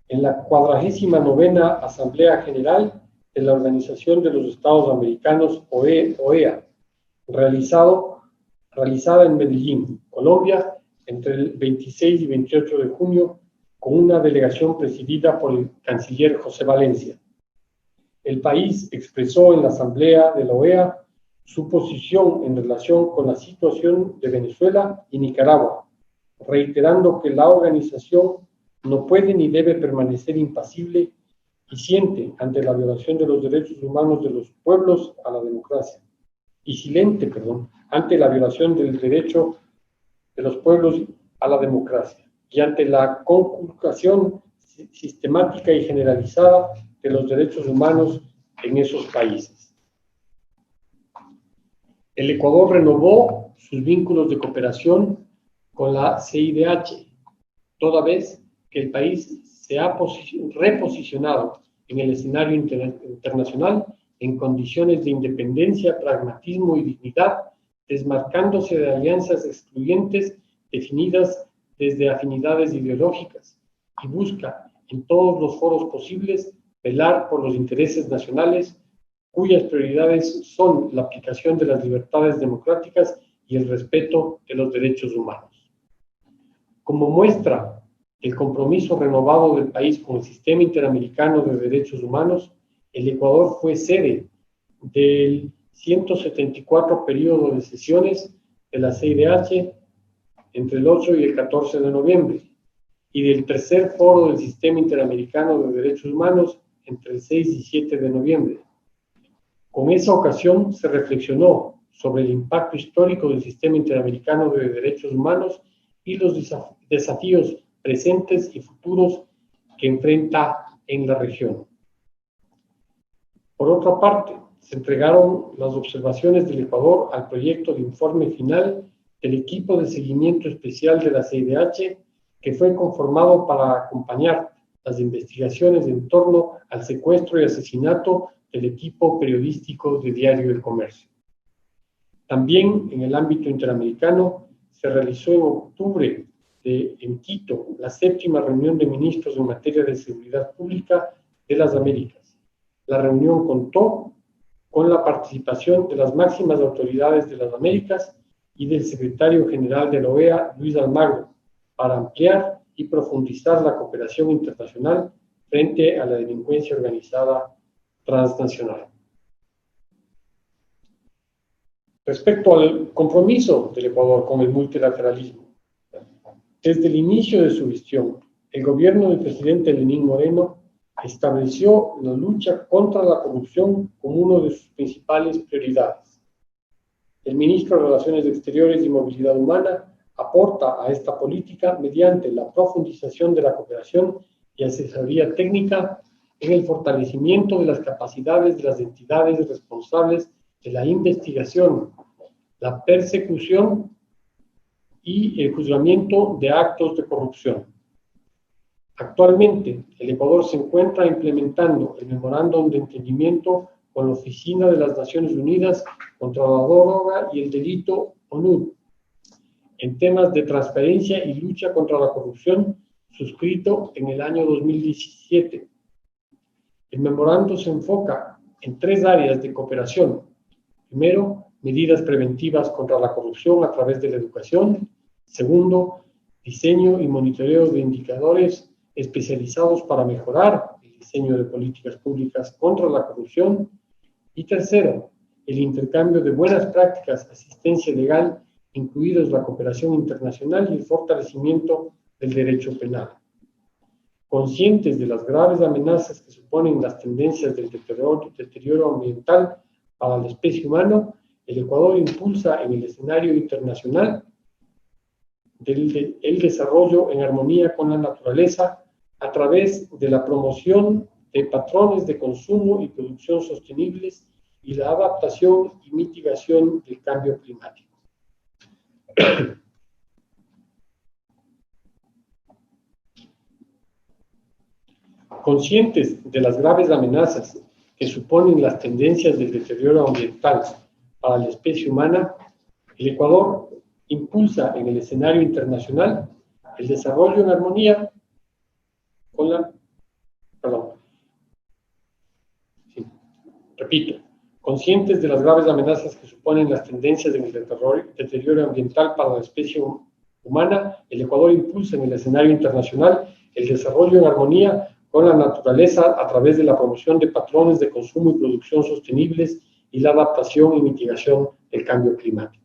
en la 49ª Asamblea General de la Organización de los Estados Americanos, OEA, realizado realizada en Medellín, Colombia, entre el 26 y 28 de junio, con una delegación presidida por el canciller José Valencia. El país expresó en la Asamblea de la OEA su posición en relación con la situación de Venezuela y Nicaragua, reiterando que la organización no puede ni debe permanecer impasible y silente ante la violación de los derechos humanos de los pueblos a la democracia, ante la violación del derecho de los pueblos a la democracia y ante la conculcación sistemática y generalizada de los derechos humanos en esos países. El Ecuador renovó sus vínculos de cooperación con la CIDH, toda vez que el país se ha reposicionado en el escenario internacional en condiciones de independencia, pragmatismo y dignidad, desmarcándose de alianzas excluyentes definidas desde afinidades ideológicas, y busca en todos los foros posibles velar por los intereses nacionales, cuyas prioridades son la aplicación de las libertades democráticas y el respeto de los derechos humanos. Como muestra el compromiso renovado del país con el Sistema Interamericano de Derechos Humanos, el Ecuador fue sede del 174 periodo de sesiones de la CIDH entre el 8 y el 14 de noviembre y del tercer foro del Sistema Interamericano de Derechos Humanos entre el 6 y 7 de noviembre. Con esa ocasión se reflexionó sobre el impacto histórico del Sistema Interamericano de Derechos Humanos y los desafíos presentes y futuros que enfrenta en la región. Por otra parte, se entregaron las observaciones del Ecuador al proyecto de informe final del equipo de seguimiento especial de la CIDH, que fue conformado para acompañar las investigaciones en torno al secuestro y asesinato del equipo periodístico de Diario El Comercio. También en el ámbito interamericano se realizó en octubre en Quito la 7ª reunión de ministros en materia de seguridad pública de las Américas. La reunión contó con la participación de las máximas autoridades de las Américas y del secretario general de la OEA, Luis Almagro, para ampliar y profundizar la cooperación internacional frente a la delincuencia organizada transnacional. Respecto al compromiso del Ecuador con el multilateralismo, desde el inicio de su gestión, el gobierno del presidente Lenín Moreno estableció la lucha contra la corrupción como una de sus principales prioridades. El ministro de Relaciones Exteriores y Movilidad Humana aporta a esta política mediante la profundización de la cooperación y asesoría técnica en el fortalecimiento de las capacidades de las entidades responsables de la investigación, la persecución y el juzgamiento de actos de corrupción. Actualmente, el Ecuador se encuentra implementando el memorándum de entendimiento con la Oficina de las Naciones Unidas contra la Droga y el Delito, ONUD, en temas de transparencia y lucha contra la corrupción, suscrito en el año 2017. El memorándum se enfoca en 3 áreas de cooperación. Primero, medidas preventivas contra la corrupción a través de la educación. Segundo, diseño y monitoreo de indicadores especializados para mejorar el diseño de políticas públicas contra la corrupción. Y tercero, el intercambio de buenas prácticas, asistencia legal, incluidos la cooperación internacional y el fortalecimiento del derecho penal. Conscientes de las graves amenazas que suponen las tendencias del deterioro ambiental para la especie humana, el Ecuador impulsa en el escenario internacional el desarrollo en armonía con la naturaleza a través de la promoción de patrones de consumo y producción sostenibles y la adaptación y mitigación del cambio climático. Conscientes de las graves amenazas que suponen las tendencias del deterioro ambiental para la especie humana, el Ecuador impulsa en el escenario internacional el desarrollo en armonía con Conscientes de las graves amenazas que suponen las tendencias en el deterioro ambiental para la especie humana, el Ecuador impulsa en el escenario internacional el desarrollo en armonía con la naturaleza a través de la promoción de patrones de consumo y producción sostenibles y la adaptación y mitigación del cambio climático.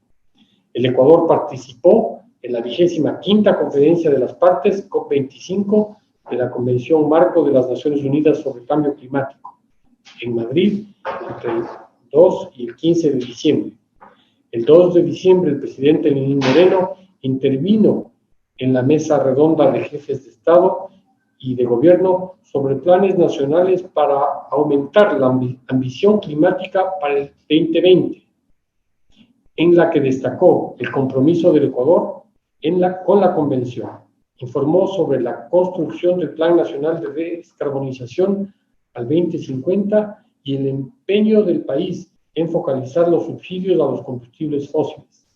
El Ecuador participó en la 25ª Conferencia de las Partes, COP25, de la Convención Marco de las Naciones Unidas sobre el Cambio Climático, en Madrid, entre el 2 y el 15 de diciembre. El 2 de diciembre, el presidente Lenín Moreno intervino en la mesa redonda de jefes de Estado y de Gobierno sobre planes nacionales para aumentar la ambición climática para el 2020, en la que destacó el compromiso del Ecuador con la Convención. Informó sobre la construcción del Plan Nacional de Descarbonización al 2050 y el empeño del país en focalizar los subsidios a los combustibles fósiles.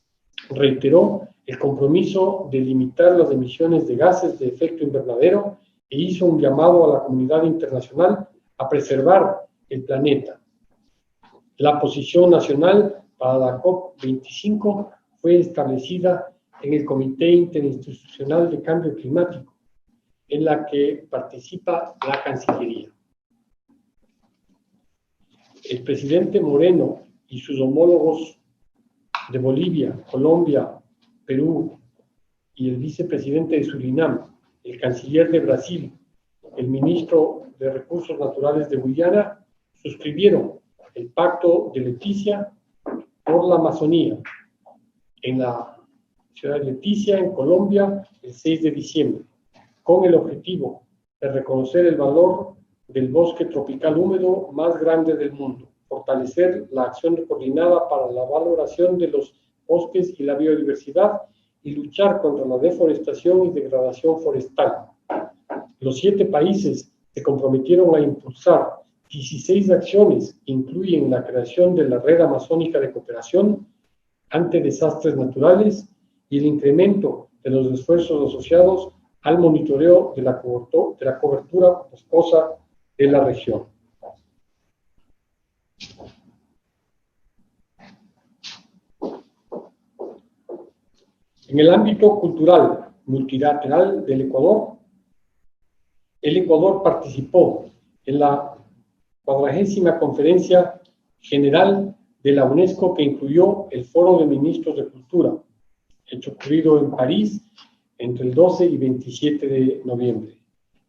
Reiteró el compromiso de limitar las emisiones de gases de efecto invernadero e hizo un llamado a la comunidad internacional a preservar el planeta. La posición nacional para la COP25 fue establecida en el Comité Interinstitucional de Cambio Climático, en la que participa la Cancillería. El presidente Moreno y sus homólogos de Bolivia, Colombia, Perú y el vicepresidente de Surinam, el canciller de Brasil, el ministro de Recursos Naturales de Guyana, suscribieron el Pacto de Leticia por la Amazonía en la ciudad de Leticia, en Colombia, el 6 de diciembre, con el objetivo de reconocer el valor del bosque tropical húmedo más grande del mundo, fortalecer la acción coordinada para la valoración de los bosques y la biodiversidad y luchar contra la deforestación y degradación forestal. Los 7 países se comprometieron a impulsar 16 acciones que incluyen la creación de la Red Amazónica de Cooperación ante Desastres Naturales y el incremento de los esfuerzos asociados al monitoreo de la cobertura boscosa de la región. En el ámbito cultural multilateral del Ecuador, el Ecuador participó en la 40ª Conferencia General de la UNESCO, que incluyó el Foro de Ministros de Cultura, hecho ocurrido en París entre el 12 y 27 de noviembre.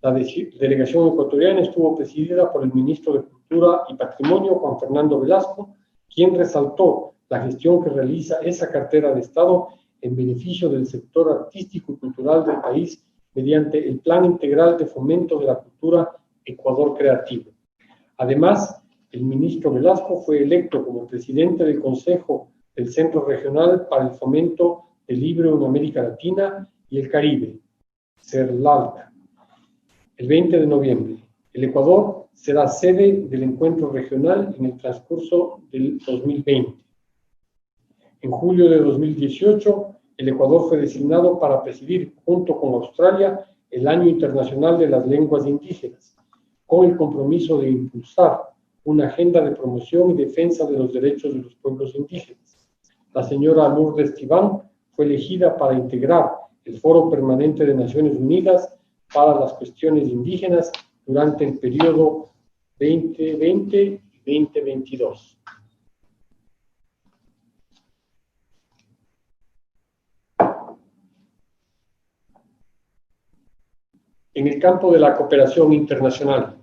La delegación ecuatoriana estuvo presidida por el ministro de Cultura y Patrimonio, Juan Fernando Velasco, quien resaltó la gestión que realiza esa cartera de Estado en beneficio del sector artístico y cultural del país mediante el Plan Integral de Fomento de la Cultura Ecuador Creativo. Además, el ministro Velasco fue electo como presidente del Consejo del Centro Regional para el Fomento del Libro en América Latina y el Caribe, CERLALCA, el 20 de noviembre. El Ecuador será sede del encuentro regional en el transcurso del 2020. En julio de 2018, el Ecuador fue designado para presidir, junto con Australia, el Año Internacional de las Lenguas Indígenas, con el compromiso de impulsar una agenda de promoción y defensa de los derechos de los pueblos indígenas. La señora Lourdes Tibán fue elegida para integrar el Foro Permanente de Naciones Unidas para las Cuestiones Indígenas durante el periodo 2020 y 2022. En el campo de la cooperación internacional,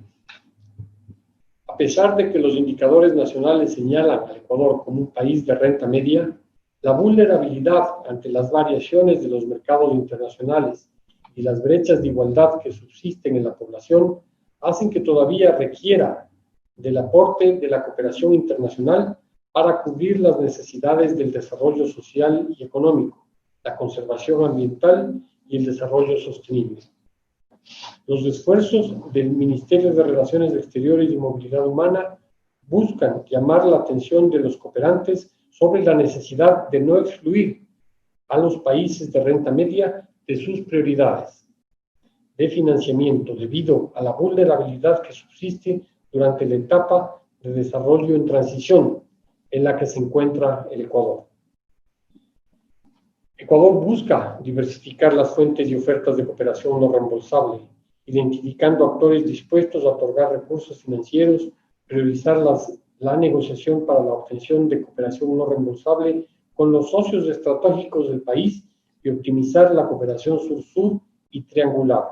a pesar de que los indicadores nacionales señalan al Ecuador como un país de renta media, la vulnerabilidad ante las variaciones de los mercados internacionales y las brechas de igualdad que subsisten en la población hacen que todavía requiera del aporte de la cooperación internacional para cubrir las necesidades del desarrollo social y económico, la conservación ambiental y el desarrollo sostenible. Los esfuerzos del Ministerio de Relaciones Exteriores y Movilidad Humana buscan llamar la atención de los cooperantes sobre la necesidad de no excluir a los países de renta media de sus prioridades de financiamiento debido a la vulnerabilidad que subsiste durante la etapa de desarrollo en transición en la que se encuentra el Ecuador. Ecuador busca diversificar las fuentes y ofertas de cooperación no reembolsable, identificando actores dispuestos a otorgar recursos financieros, priorizar la negociación para la obtención de cooperación no reembolsable con los socios estratégicos del país y optimizar la cooperación sur-sur y triangular.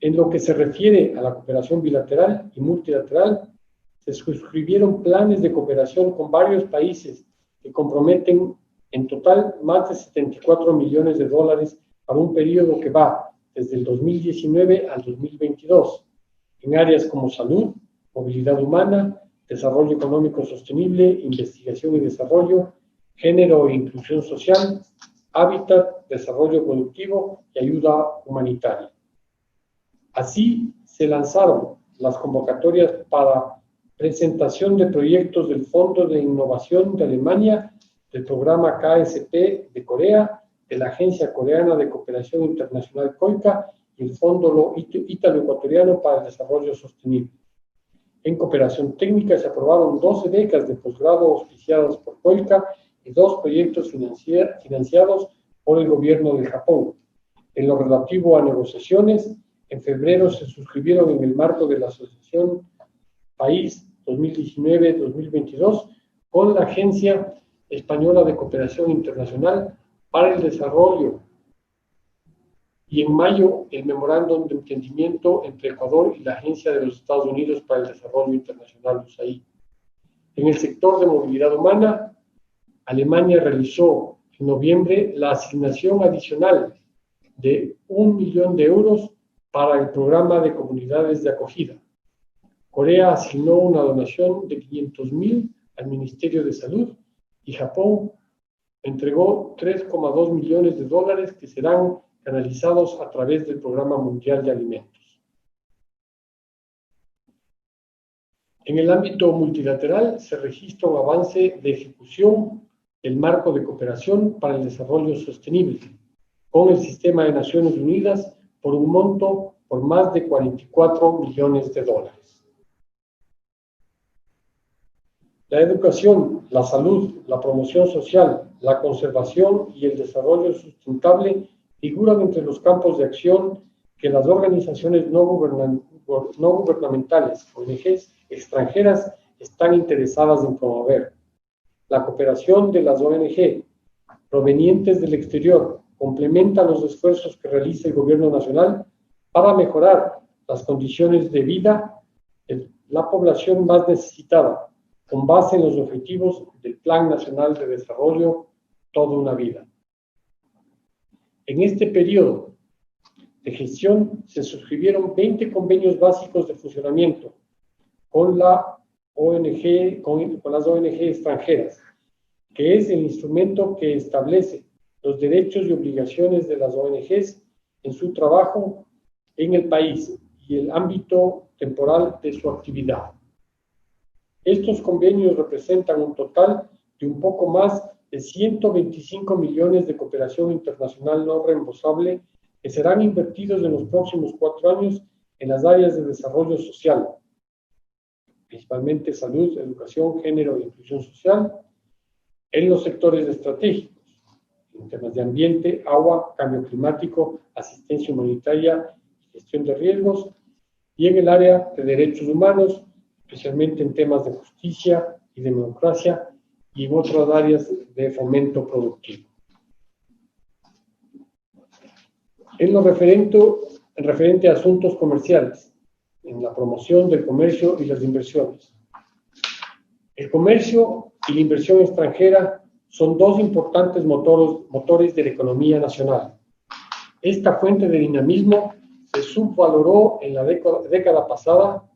En lo que se refiere a la cooperación bilateral y multilateral, se suscribieron planes de cooperación con varios países que comprometen en total más de 74 millones de dólares para un periodo que va desde el 2019 al 2022, en áreas como salud, movilidad humana, desarrollo económico sostenible, investigación y desarrollo, género e inclusión social, hábitat, desarrollo productivo y ayuda humanitaria. Así se lanzaron las convocatorias para presentación de proyectos del Fondo de Innovación de Alemania, del programa KSP de Corea, de la Agencia Coreana de Cooperación Internacional COICA y el Fondo Ítalo-Ecuatoriano para el Desarrollo Sostenible. En cooperación técnica se aprobaron 12 becas de posgrado auspiciadas por COICA y 2 proyectos financiados por el gobierno de Japón. En lo relativo a negociaciones, en febrero se suscribieron en el marco de la Asociación País 2019-2022 con la Agencia Española de Cooperación Internacional para el Desarrollo y en mayo el memorándum de entendimiento entre Ecuador y la Agencia de los Estados Unidos para el Desarrollo Internacional USAID. En el sector de movilidad humana, Alemania realizó en noviembre la asignación adicional de 1 millón de euros para el programa de comunidades de acogida. Corea asignó una donación de 500.000 al Ministerio de Salud y Japón entregó 3,2 millones de dólares que serán canalizados a través del Programa Mundial de Alimentos. En el ámbito multilateral se registra un avance de ejecución del marco de cooperación para el desarrollo sostenible con el Sistema de Naciones Unidas por un monto por más de 44 millones de dólares. La educación, la salud, la promoción social, la conservación y el desarrollo sustentable figuran entre los campos de acción que las organizaciones no gubernamentales, ONGs extranjeras, están interesadas en promover. La cooperación de las ONG provenientes del exterior complementa los esfuerzos que realiza el gobierno nacional para mejorar las condiciones de vida de la población más necesitada, con base en los objetivos del Plan Nacional de Desarrollo Toda una Vida. En este periodo de gestión se suscribieron 20 convenios básicos de funcionamiento con las ONG extranjeras, que es el instrumento que establece los derechos y obligaciones de las ONGs en su trabajo en el país y el ámbito temporal de su actividad. Estos convenios representan un total de un poco más de 125 millones de cooperación internacional no reembolsable que serán invertidos en los próximos 4 años en las áreas de desarrollo social, principalmente salud, educación, género e inclusión social, en los sectores estratégicos, en temas de ambiente, agua, cambio climático, asistencia humanitaria, gestión de riesgos, y en el área de derechos humanos, especialmente en temas de justicia y democracia, y en otras áreas de fomento productivo. En lo referente a asuntos comerciales, en la promoción del comercio y las inversiones. El comercio y la inversión extranjera son 2 importantes motores de la economía nacional. Esta fuente de dinamismo se subvaloró en la década pasada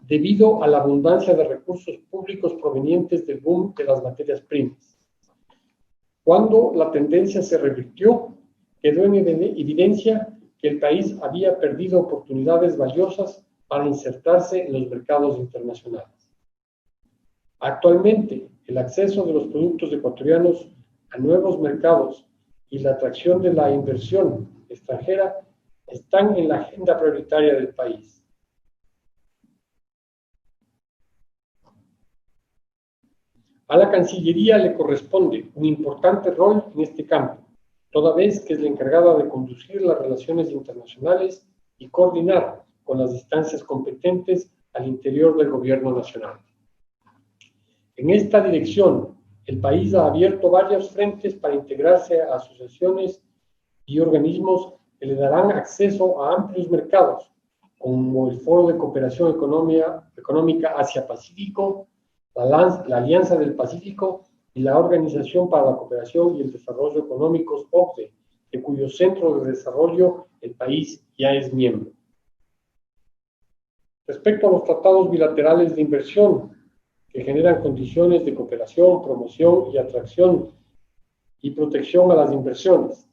debido a la abundancia de recursos públicos provenientes del boom de las materias primas. Cuando la tendencia se revirtió, quedó en evidencia que el país había perdido oportunidades valiosas para insertarse en los mercados internacionales. Actualmente, el acceso de los productos ecuatorianos a nuevos mercados y la atracción de la inversión extranjera están en la agenda prioritaria del país. A la Cancillería le corresponde un importante rol en este campo, toda vez que es la encargada de conducir las relaciones internacionales y coordinar con las instancias competentes al interior del Gobierno Nacional. En esta dirección, el país ha abierto varios frentes para integrarse a asociaciones y organismos que le darán acceso a amplios mercados, como el Foro de Cooperación Económica Asia-Pacífico, la Alianza del Pacífico y la Organización para la Cooperación y el Desarrollo Económicos, OCDE, de cuyo centro de desarrollo el país ya es miembro. Respecto a los tratados bilaterales de inversión, que generan condiciones de cooperación, promoción y atracción y protección a las inversiones,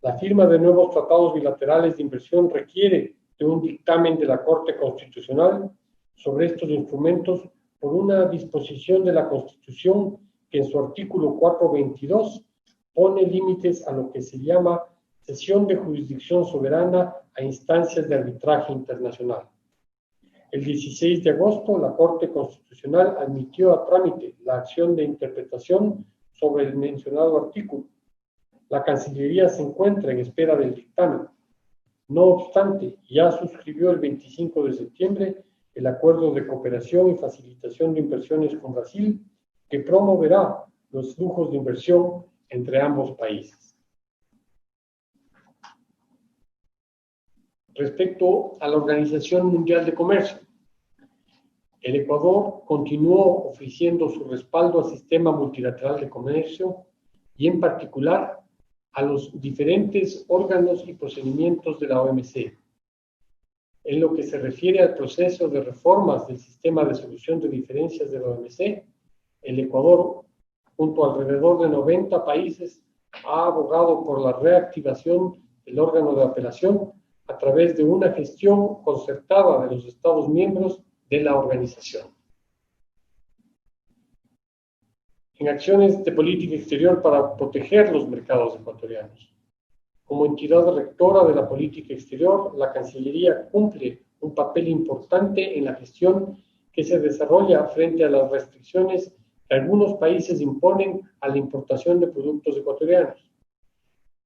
la firma de nuevos tratados bilaterales de inversión requiere de un dictamen de la Corte Constitucional sobre estos instrumentos por una disposición de la Constitución que en su artículo 422 pone límites a lo que se llama cesión de jurisdicción soberana a instancias de arbitraje internacional. El 16 de agosto, la Corte Constitucional admitió a trámite la acción de interpretación sobre el mencionado artículo. La Cancillería se encuentra en espera del dictamen. No obstante, ya suscribió el 25 de septiembre el Acuerdo de Cooperación y Facilitación de Inversiones con Brasil, que promoverá los flujos de inversión entre ambos países. Respecto a la Organización Mundial de Comercio, el Ecuador continuó ofreciendo su respaldo al sistema multilateral de comercio y, en particular, a los diferentes órganos y procedimientos de la OMC. En lo que se refiere al proceso de reformas del sistema de solución de diferencias de la OMC, el Ecuador, junto a alrededor de 90 países, ha abogado por la reactivación del órgano de apelación a través de una gestión concertada de los Estados miembros de la organización. En acciones de política exterior para proteger los mercados ecuatorianos. Como entidad rectora de la política exterior, la Cancillería cumple un papel importante en la gestión que se desarrolla frente a las restricciones que algunos países imponen a la importación de productos ecuatorianos.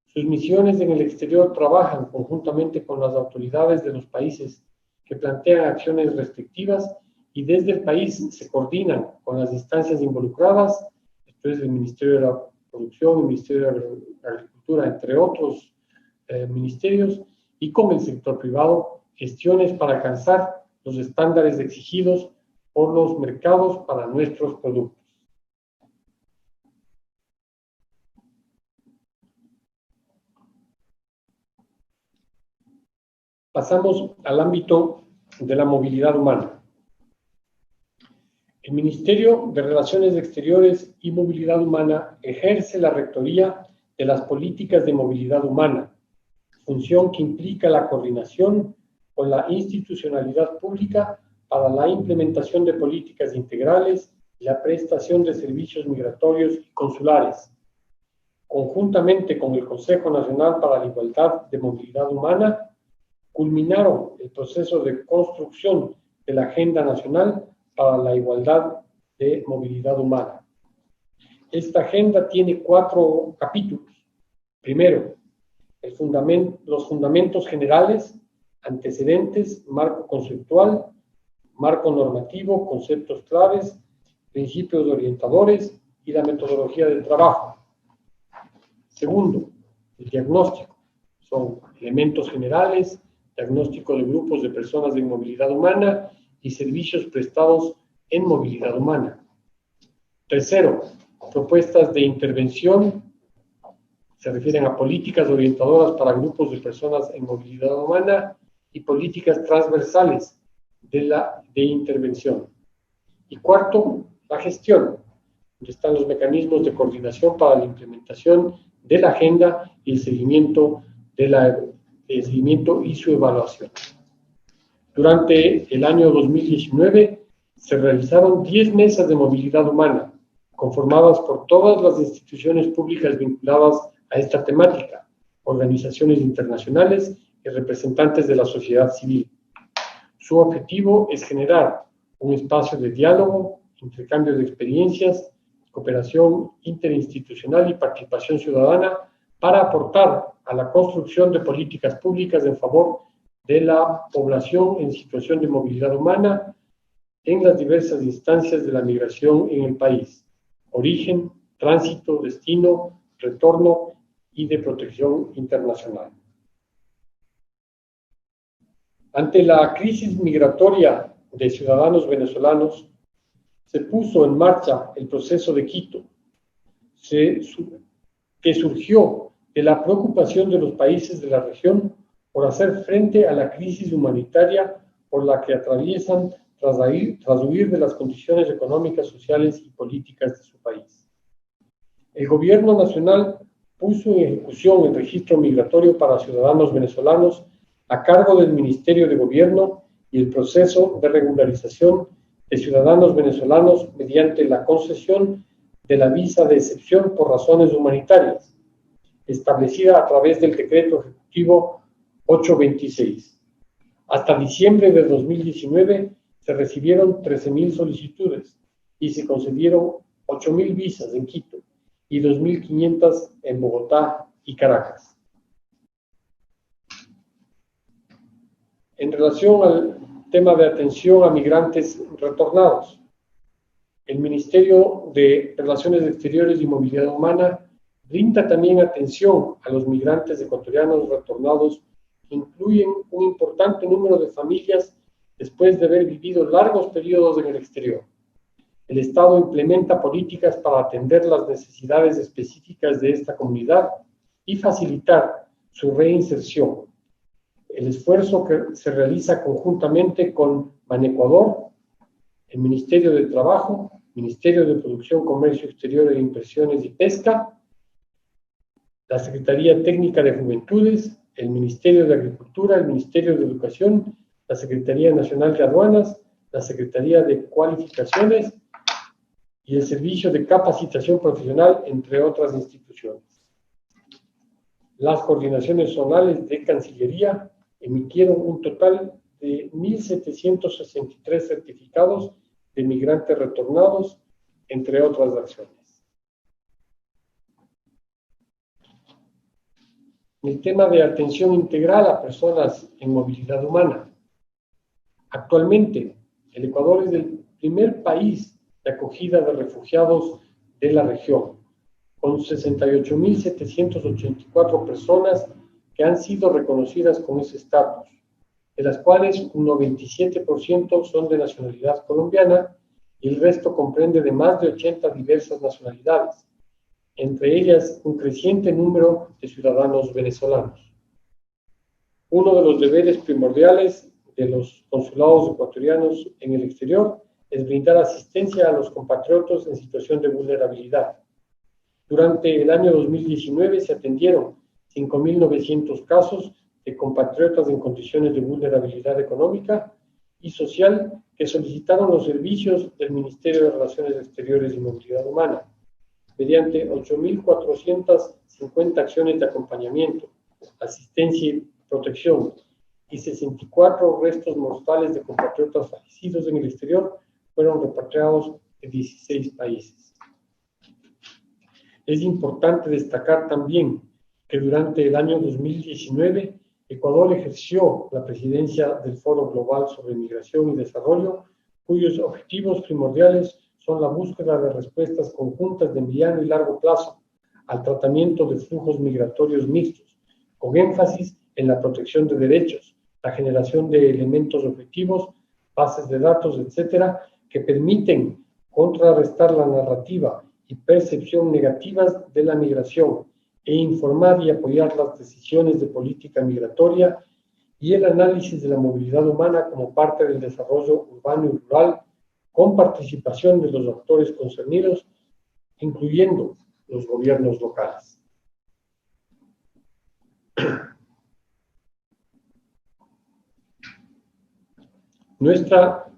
Sus misiones en el exterior trabajan conjuntamente con las autoridades de los países que plantean acciones restrictivas y desde el país se coordinan con las instancias involucradas, esto es el Ministerio de la Producción, el Ministerio de Agricultura, entre otros ministerios, y con el sector privado, gestiones para alcanzar los estándares exigidos por los mercados para nuestros productos. Pasamos al ámbito de la movilidad humana. El Ministerio de Relaciones Exteriores y Movilidad Humana ejerce la rectoría de las políticas de movilidad humana, función que implica la coordinación con la institucionalidad pública para la implementación de políticas integrales y la prestación de servicios migratorios y consulares. Conjuntamente con el Consejo Nacional para la Igualdad de Movilidad Humana, culminaron el proceso de construcción de la Agenda Nacional para la Igualdad de Movilidad Humana. Esta agenda tiene 4 capítulos. Primero, los fundamentos generales, antecedentes, marco conceptual, marco normativo, conceptos claves, principios orientadores y la metodología del trabajo. Segundo, el diagnóstico. Son elementos generales, diagnóstico de grupos de personas en movilidad humana y servicios prestados en movilidad humana. Tercero, propuestas de intervención. Se refieren a políticas orientadoras para grupos de personas en movilidad humana y políticas transversales de intervención. Y cuarto, la gestión, donde están los mecanismos de coordinación para la implementación de la agenda y el seguimiento y su evaluación. Durante el año 2019 se realizaron 10 mesas de movilidad humana, conformadas por todas las instituciones públicas vinculadas a esta temática, organizaciones internacionales y representantes de la sociedad civil. Su objetivo es generar un espacio de diálogo, intercambio de experiencias cooperación interinstitucional y participación ciudadana para aportar a la construcción de políticas públicas en favor de la población en situación de movilidad humana en las diversas instancias de la migración en el país: origen, tránsito, destino, retorno y de protección internacional. Ante la crisis migratoria de ciudadanos venezolanos, se puso en marcha el proceso de Quito, que surgió de la preocupación de los países de la región por hacer frente a la crisis humanitaria por la que atraviesan tras huir de las condiciones económicas, sociales y políticas de su país. El gobierno nacional puso en ejecución el registro migratorio para ciudadanos venezolanos a cargo del Ministerio de Gobierno y el proceso de regularización de ciudadanos venezolanos mediante la concesión de la visa de excepción por razones humanitarias, establecida a través del Decreto Ejecutivo 826. Hasta diciembre de 2019 se recibieron 13.000 solicitudes y se concedieron 8.000 visas en Quito y 2.500 en Bogotá y Caracas. En relación al tema de atención a migrantes retornados, el Ministerio de Relaciones Exteriores y Movilidad Humana brinda también atención a los migrantes ecuatorianos retornados, que incluyen un importante número de familias después de haber vivido largos periodos en el exterior. El Estado implementa políticas para atender las necesidades específicas de esta comunidad y facilitar su reinserción. El esfuerzo que se realiza conjuntamente con Banecuador, el Ministerio de Trabajo, Ministerio de Producción, Comercio Exterior e Inversiones y Pesca, la Secretaría Técnica de Juventudes, el Ministerio de Agricultura, el Ministerio de Educación, la Secretaría Nacional de Aduanas, la Secretaría de Cualificaciones y el Servicio de Capacitación Profesional, entre otras instituciones. Las coordinaciones zonales de Cancillería emitieron un total de 1.763 certificados de migrantes retornados, entre otras acciones. El tema de atención integral a personas en movilidad humana. Actualmente, el Ecuador es el primer país de acogida de refugiados de la región, con 68.784 personas que han sido reconocidas con ese estatus, de las cuales un 97% son de nacionalidad colombiana y el resto comprende de más de 80 diversas nacionalidades, entre ellas un creciente número de ciudadanos venezolanos. Uno de los deberes primordiales de los consulados ecuatorianos en el exterior es brindar asistencia a los compatriotas en situación de vulnerabilidad. Durante el año 2019 se atendieron 5.900 casos de compatriotas en condiciones de vulnerabilidad económica y social que solicitaron los servicios del Ministerio de Relaciones Exteriores y Movilidad Humana, mediante 8.450 acciones de acompañamiento, asistencia y protección, y 64 restos mortales de compatriotas fallecidos en el exterior fueron repatriados de 16 países. Es importante destacar también que durante el año 2019, Ecuador ejerció la presidencia del Foro Global sobre Migración y Desarrollo, cuyos objetivos primordiales son la búsqueda de respuestas conjuntas de mediano y largo plazo al tratamiento de flujos migratorios mixtos, con énfasis en la protección de derechos, la generación de elementos objetivos, bases de datos, etcétera, que permiten contrarrestar la narrativa y percepción negativas de la migración e informar y apoyar las decisiones de política migratoria y el análisis de la movilidad humana como parte del desarrollo urbano y rural, con participación de los actores concernidos, incluyendo los gobiernos locales. Nuestra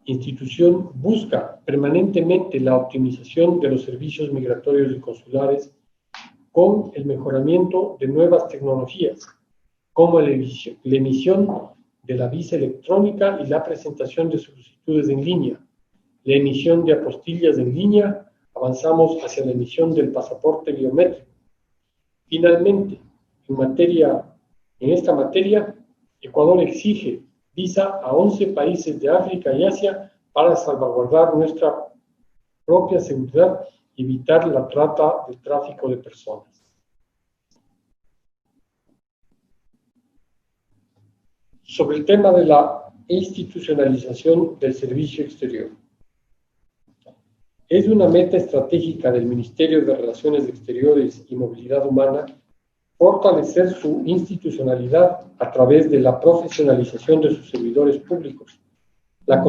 institución busca permanentemente la optimización de los servicios migratorios y consulares con el mejoramiento de nuevas tecnologías, como la emisión de la visa electrónica y la presentación de solicitudes en línea, la emisión de apostillas en línea, avanzamos hacia la emisión del pasaporte biométrico. Finalmente, en esta materia, Ecuador exige visa a 11 países de África y Asia para salvaguardar nuestra propia seguridad y evitar la trata del tráfico de personas. Sobre el tema de la institucionalización del servicio exterior. Es una meta estratégica del Ministerio de Relaciones Exteriores y Movilidad Humana fortalecer su institucionalidad a través de la profesionalización de sus servidores públicos, la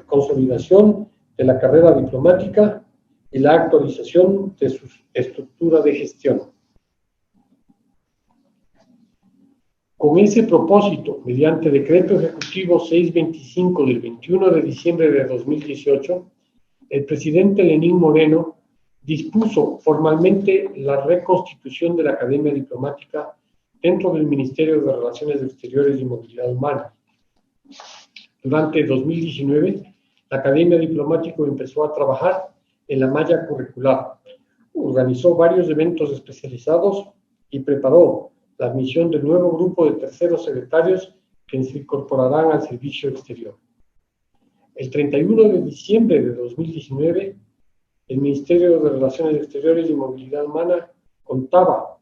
consolidación de la carrera diplomática y la actualización de su estructura de gestión. Con ese propósito, mediante Decreto Ejecutivo 625 del 21 de diciembre de 2018, el presidente Lenín Moreno dispuso formalmente la reconstitución de la Academia Diplomática dentro del Ministerio de Relaciones Exteriores y Movilidad Humana. Durante 2019, la Academia Diplomática empezó a trabajar en la malla curricular, organizó varios eventos especializados y preparó la admisión del nuevo grupo de terceros secretarios que se incorporarán al servicio exterior. El 31 de diciembre de 2019, el Ministerio de Relaciones Exteriores y Movilidad Humana contaba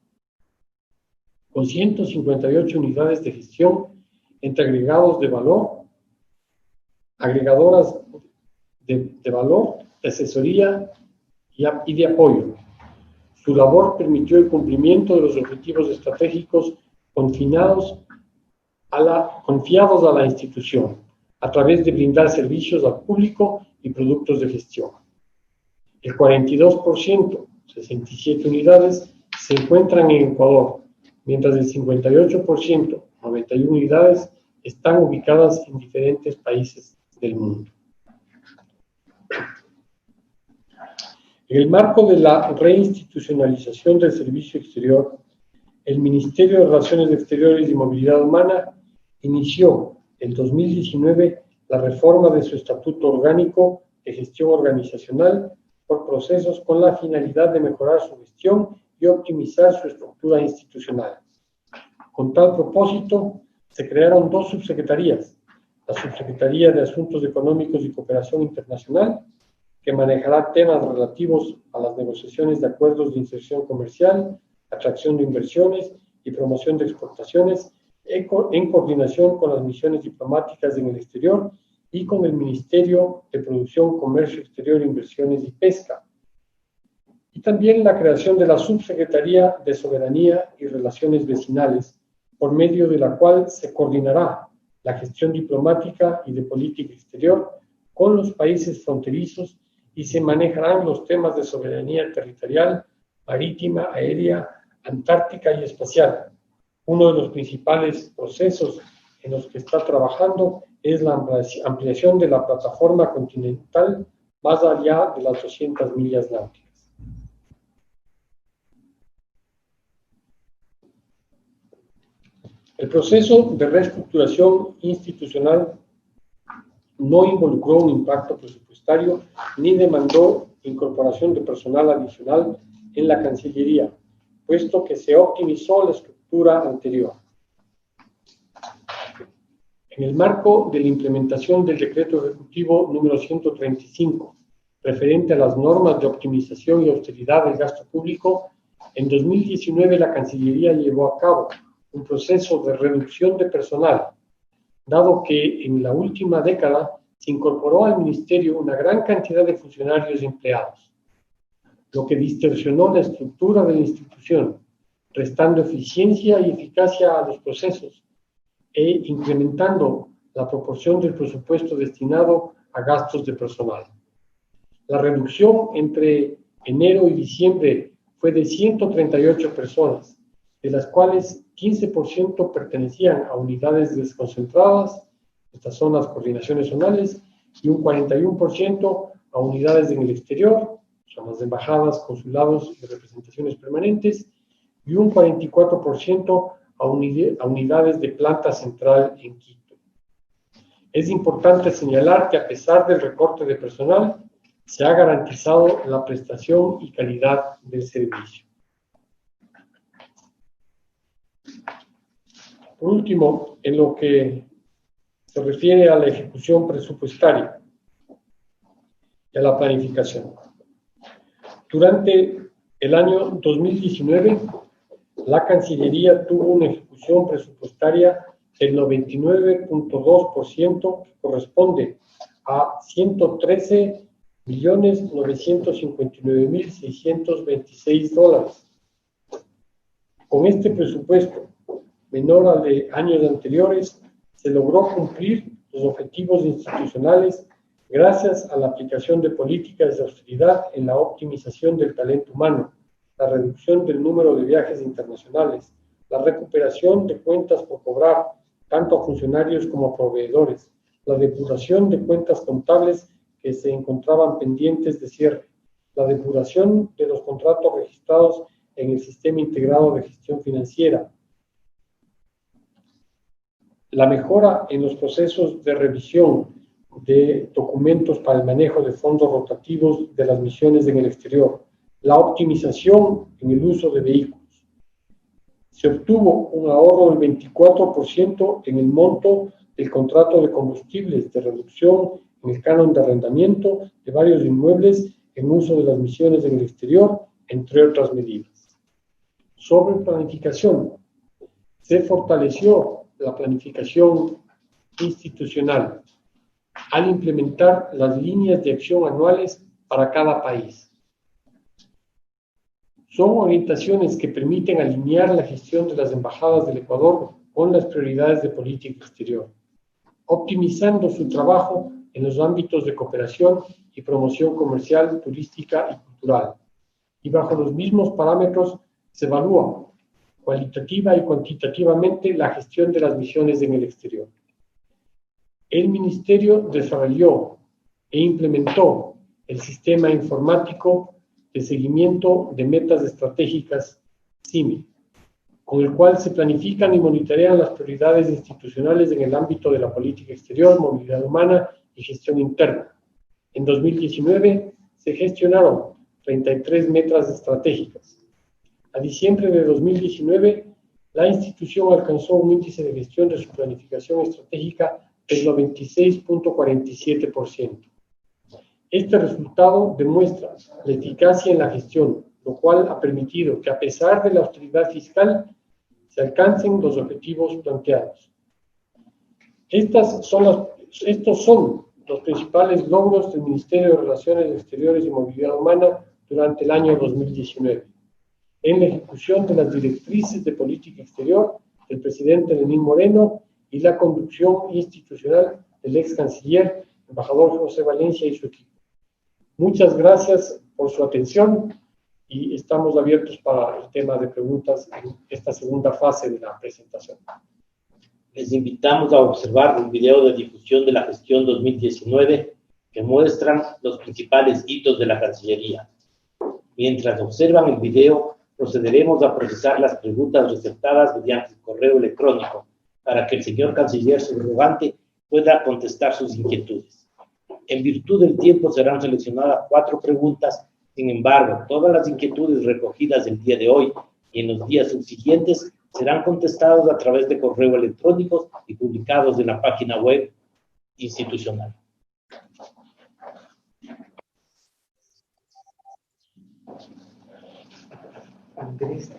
con 158 unidades de gestión entre agregados de valor, agregadoras de valor, de asesoría y de apoyo. Su labor permitió el cumplimiento de los objetivos estratégicos confiados a la institución, a través de brindar servicios al público y productos de gestión. El 42%, 67 unidades, se encuentran en Ecuador, mientras el 58%, 91 unidades, están ubicadas en diferentes países del mundo. En el marco de la reinstitucionalización del servicio exterior, el Ministerio de Relaciones Exteriores y Movilidad Humana inició en 2019 la reforma de su estatuto orgánico de gestión organizacional por procesos con la finalidad de mejorar su gestión y optimizar su estructura institucional. Con tal propósito, se crearon dos subsecretarías: la Subsecretaría de Asuntos Económicos y Cooperación Internacional, que manejará temas relativos a las negociaciones de acuerdos de inserción comercial, atracción de inversiones y promoción de exportaciones, en coordinación con las misiones diplomáticas en el exterior y con el Ministerio de Producción, Comercio Exterior, Inversiones y Pesca. Y también la creación de la Subsecretaría de Soberanía y Relaciones Vecinales, por medio de la cual se coordinará la gestión diplomática y de política exterior con los países fronterizos y se manejarán los temas de soberanía territorial, marítima, aérea, antártica y espacial. Uno de los principales procesos en los que está trabajando es la ampliación de la plataforma continental más allá de las 200 millas náuticas. El proceso de reestructuración institucional no involucró un impacto presupuestario ni demandó incorporación de personal adicional en la Cancillería, puesto que se optimizó la estructura anterior. En el marco de la implementación del Decreto Ejecutivo número 135, referente a las normas de optimización y austeridad del gasto público, en 2019 la Cancillería llevó a cabo un proceso de reducción de personal, dado que en la última década se incorporó al Ministerio una gran cantidad de funcionarios y empleados, lo que distorsionó la estructura de la institución, restando eficiencia y eficacia a los procesos e incrementando la proporción del presupuesto destinado a gastos de personal. La reducción entre enero y diciembre fue de 138 personas, de las cuales 15% pertenecían a unidades desconcentradas, estas son las coordinaciones zonales, y un 41% a unidades en el exterior, son las embajadas, consulados y representaciones permanentes, y un 44% a unidades de planta central en Quito. Es importante señalar que a pesar del recorte de personal, se ha garantizado la prestación y calidad del servicio. Por último, en lo que se refiere a la ejecución presupuestaria y a la planificación. Durante el año 2019, la Cancillería tuvo una ejecución presupuestaria del 99.2%, que corresponde a 113.959.626 dólares. Con este presupuesto, menor al de años anteriores, se logró cumplir los objetivos institucionales gracias a la aplicación de políticas de austeridad en la optimización del talento humano, la reducción del número de viajes internacionales, la recuperación de cuentas por cobrar, tanto a funcionarios como a proveedores, la depuración de cuentas contables que se encontraban pendientes de cierre, la depuración de los contratos registrados en el Sistema Integrado de Gestión Financiera, la mejora en los procesos de revisión de documentos para el manejo de fondos rotativos de las misiones en el exterior, la optimización en el uso de vehículos. Se obtuvo un ahorro del 24% en el monto del contrato de combustibles, de reducción en el canon de arrendamiento de varios inmuebles en uso de las misiones en el exterior, entre otras medidas. Sobre planificación, se fortaleció la planificación institucional al implementar las líneas de acción anuales para cada país. Son orientaciones que permiten alinear la gestión de las embajadas del Ecuador con las prioridades de política exterior, optimizando su trabajo en los ámbitos de cooperación y promoción comercial, turística y cultural. Y bajo los mismos parámetros se evalúa cualitativa y cuantitativamente la gestión de las misiones en el exterior. El Ministerio desarrolló e implementó el Sistema Informático de Seguimiento de Metas Estratégicas, SIMI, con el cual se planifican y monitorean las prioridades institucionales en el ámbito de la política exterior, movilidad humana y gestión interna. En 2019 se gestionaron 33 metas estratégicas. A diciembre de 2019, la institución alcanzó un índice de gestión de su planificación estratégica del 96.47%. Este resultado demuestra la eficacia en la gestión, lo cual ha permitido que, a pesar de la austeridad fiscal, se alcancen los objetivos planteados. Estos son los principales logros del Ministerio de Relaciones Exteriores y Movilidad Humana durante el año 2019. En la ejecución de las directrices de política exterior del presidente Lenín Moreno y la conducción institucional del ex canciller, embajador José Valencia y su equipo. Muchas gracias por su atención y estamos abiertos para el tema de preguntas en esta segunda fase de la presentación. Les invitamos a observar un video de difusión de la gestión 2019 que muestran los principales hitos de la Cancillería. Mientras observan el video, procederemos a procesar las preguntas receptadas mediante el correo electrónico para que el señor canciller subrogante pueda contestar sus inquietudes. En virtud del tiempo serán seleccionadas 4 preguntas. Sin embargo, todas las inquietudes recogidas el día de hoy y en los días subsiguientes serán contestadas a través de correo electrónico y publicados en la página web institucional. Andrés,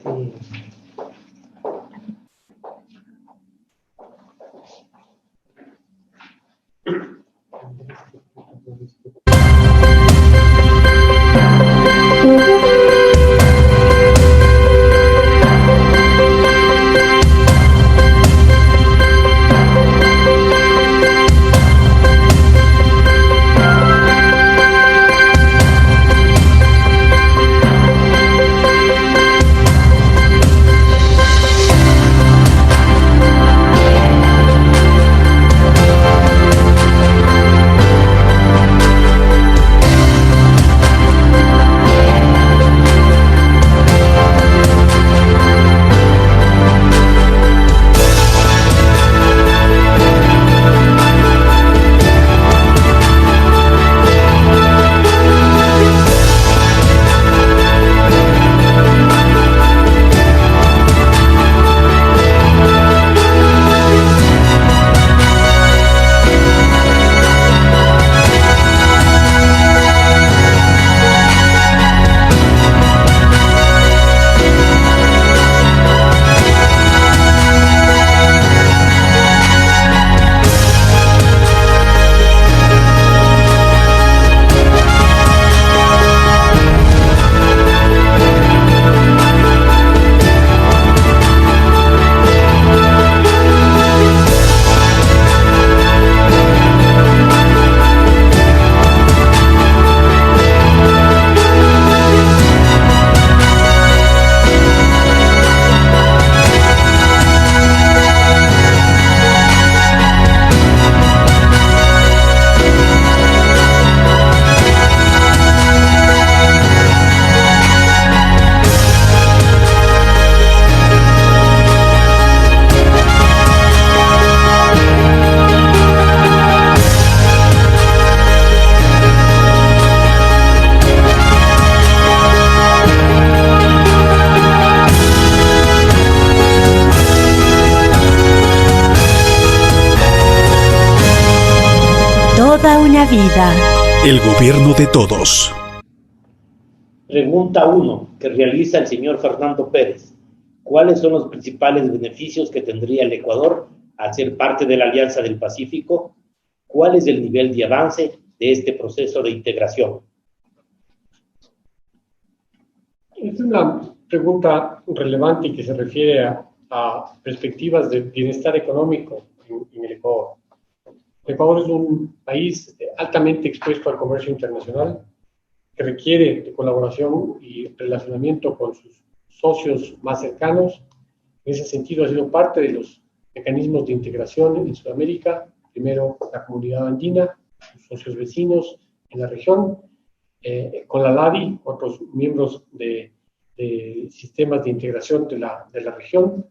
El gobierno de todos. Pregunta 1, que realiza el señor Fernando Pérez. ¿Cuáles son los principales beneficios que tendría el Ecuador al ser parte de la Alianza del Pacífico? ¿Cuál es el nivel de avance de este proceso de integración? Es una pregunta relevante y que se refiere a perspectivas de bienestar económico en el Ecuador. El Ecuador es un país altamente expuesto al comercio internacional que requiere de colaboración y relacionamiento con sus socios más cercanos. En ese sentido, ha sido parte de los mecanismos de integración en Sudamérica, primero la Comunidad Andina, sus socios vecinos en la región, con la LADI, otros miembros de sistemas de integración de la región,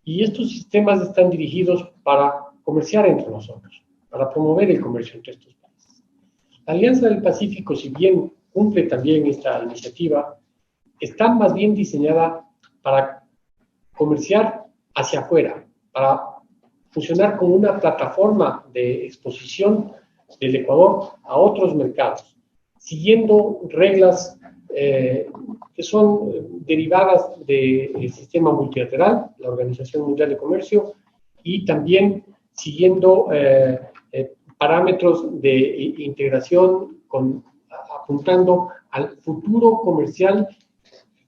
y estos sistemas están dirigidos para comerciar entre nosotros, para promover el comercio entre estos países. La Alianza del Pacífico, si bien cumple también esta iniciativa, está más bien diseñada para comerciar hacia afuera, para funcionar como una plataforma de exposición del Ecuador a otros mercados, siguiendo reglas que son derivadas del sistema multilateral, la Organización Mundial de Comercio, y también siguiendo parámetros de integración apuntando al futuro comercial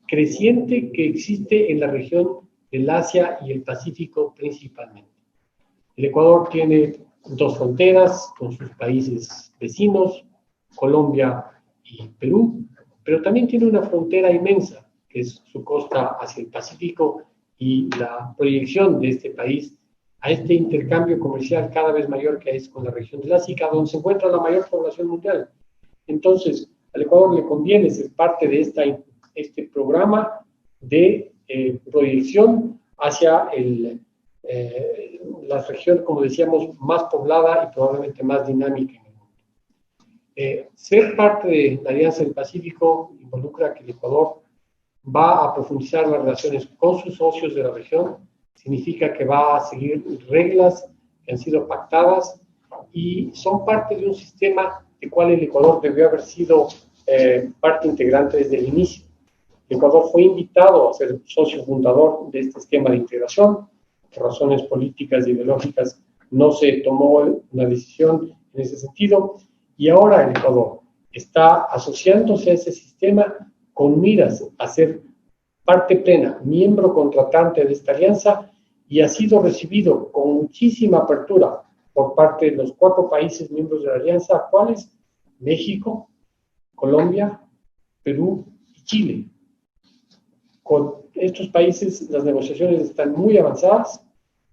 creciente que existe en la región del Asia y el Pacífico principalmente. El Ecuador tiene dos fronteras con sus países vecinos, Colombia y Perú, pero también tiene una frontera inmensa, que es su costa hacia el Pacífico y la proyección de este país a este intercambio comercial cada vez mayor que es con la región del Asia, donde se encuentra la mayor población mundial. Entonces, al Ecuador le conviene ser parte de este programa de proyección hacia la región, como decíamos, más poblada y probablemente más dinámica en el mundo. Ser parte de la Alianza del Pacífico involucra que el Ecuador va a profundizar las relaciones con sus socios de la región, significa que va a seguir reglas que han sido pactadas y son parte de un sistema del cual el Ecuador debió haber sido parte integrante desde el inicio. El Ecuador fue invitado a ser socio fundador de este esquema de integración. Por razones políticas e ideológicas no se tomó una decisión en ese sentido y ahora el Ecuador está asociándose a ese sistema con miras a ser parte plena, miembro contratante de esta alianza y ha sido recibido con muchísima apertura por parte de los 4 países miembros de la alianza, ¿cuáles? México, Colombia, Perú y Chile. Con estos países las negociaciones están muy avanzadas.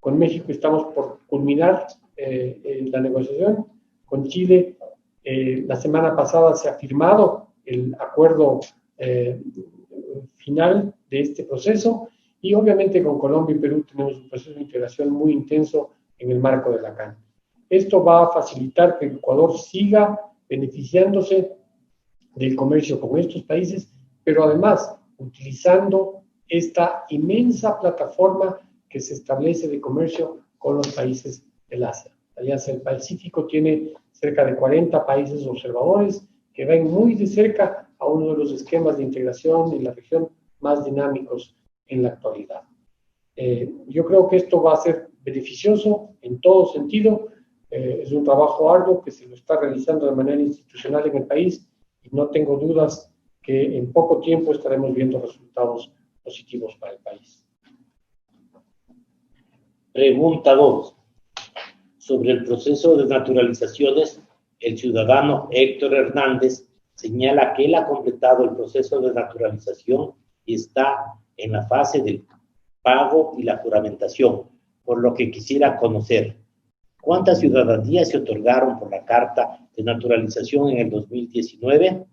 Con México estamos por culminar la negociación. Con Chile, la semana pasada se ha firmado el acuerdo final de este proceso y obviamente con Colombia y Perú tenemos un proceso de integración muy intenso en el marco de la CAN. Esto va a facilitar que el Ecuador siga beneficiándose del comercio con estos países, pero además utilizando esta inmensa plataforma que se establece de comercio con los países del Asia. La Alianza del Pacífico tiene cerca de 40 países observadores que ven muy de cerca a uno de los esquemas de integración en la región más dinámicos en la actualidad. Yo creo que esto va a ser beneficioso en todo sentido. Es un trabajo arduo que se lo está realizando de manera institucional en el país y no tengo dudas que en poco tiempo estaremos viendo resultados positivos para el país. Pregunta 2. Sobre el proceso de naturalizaciones, el ciudadano Héctor Hernández señala que él ha completado el proceso de naturalización y está en la fase del pago y la juramentación, por lo que quisiera conocer ¿cuántas ciudadanías se otorgaron por la Carta de Naturalización en el 2019?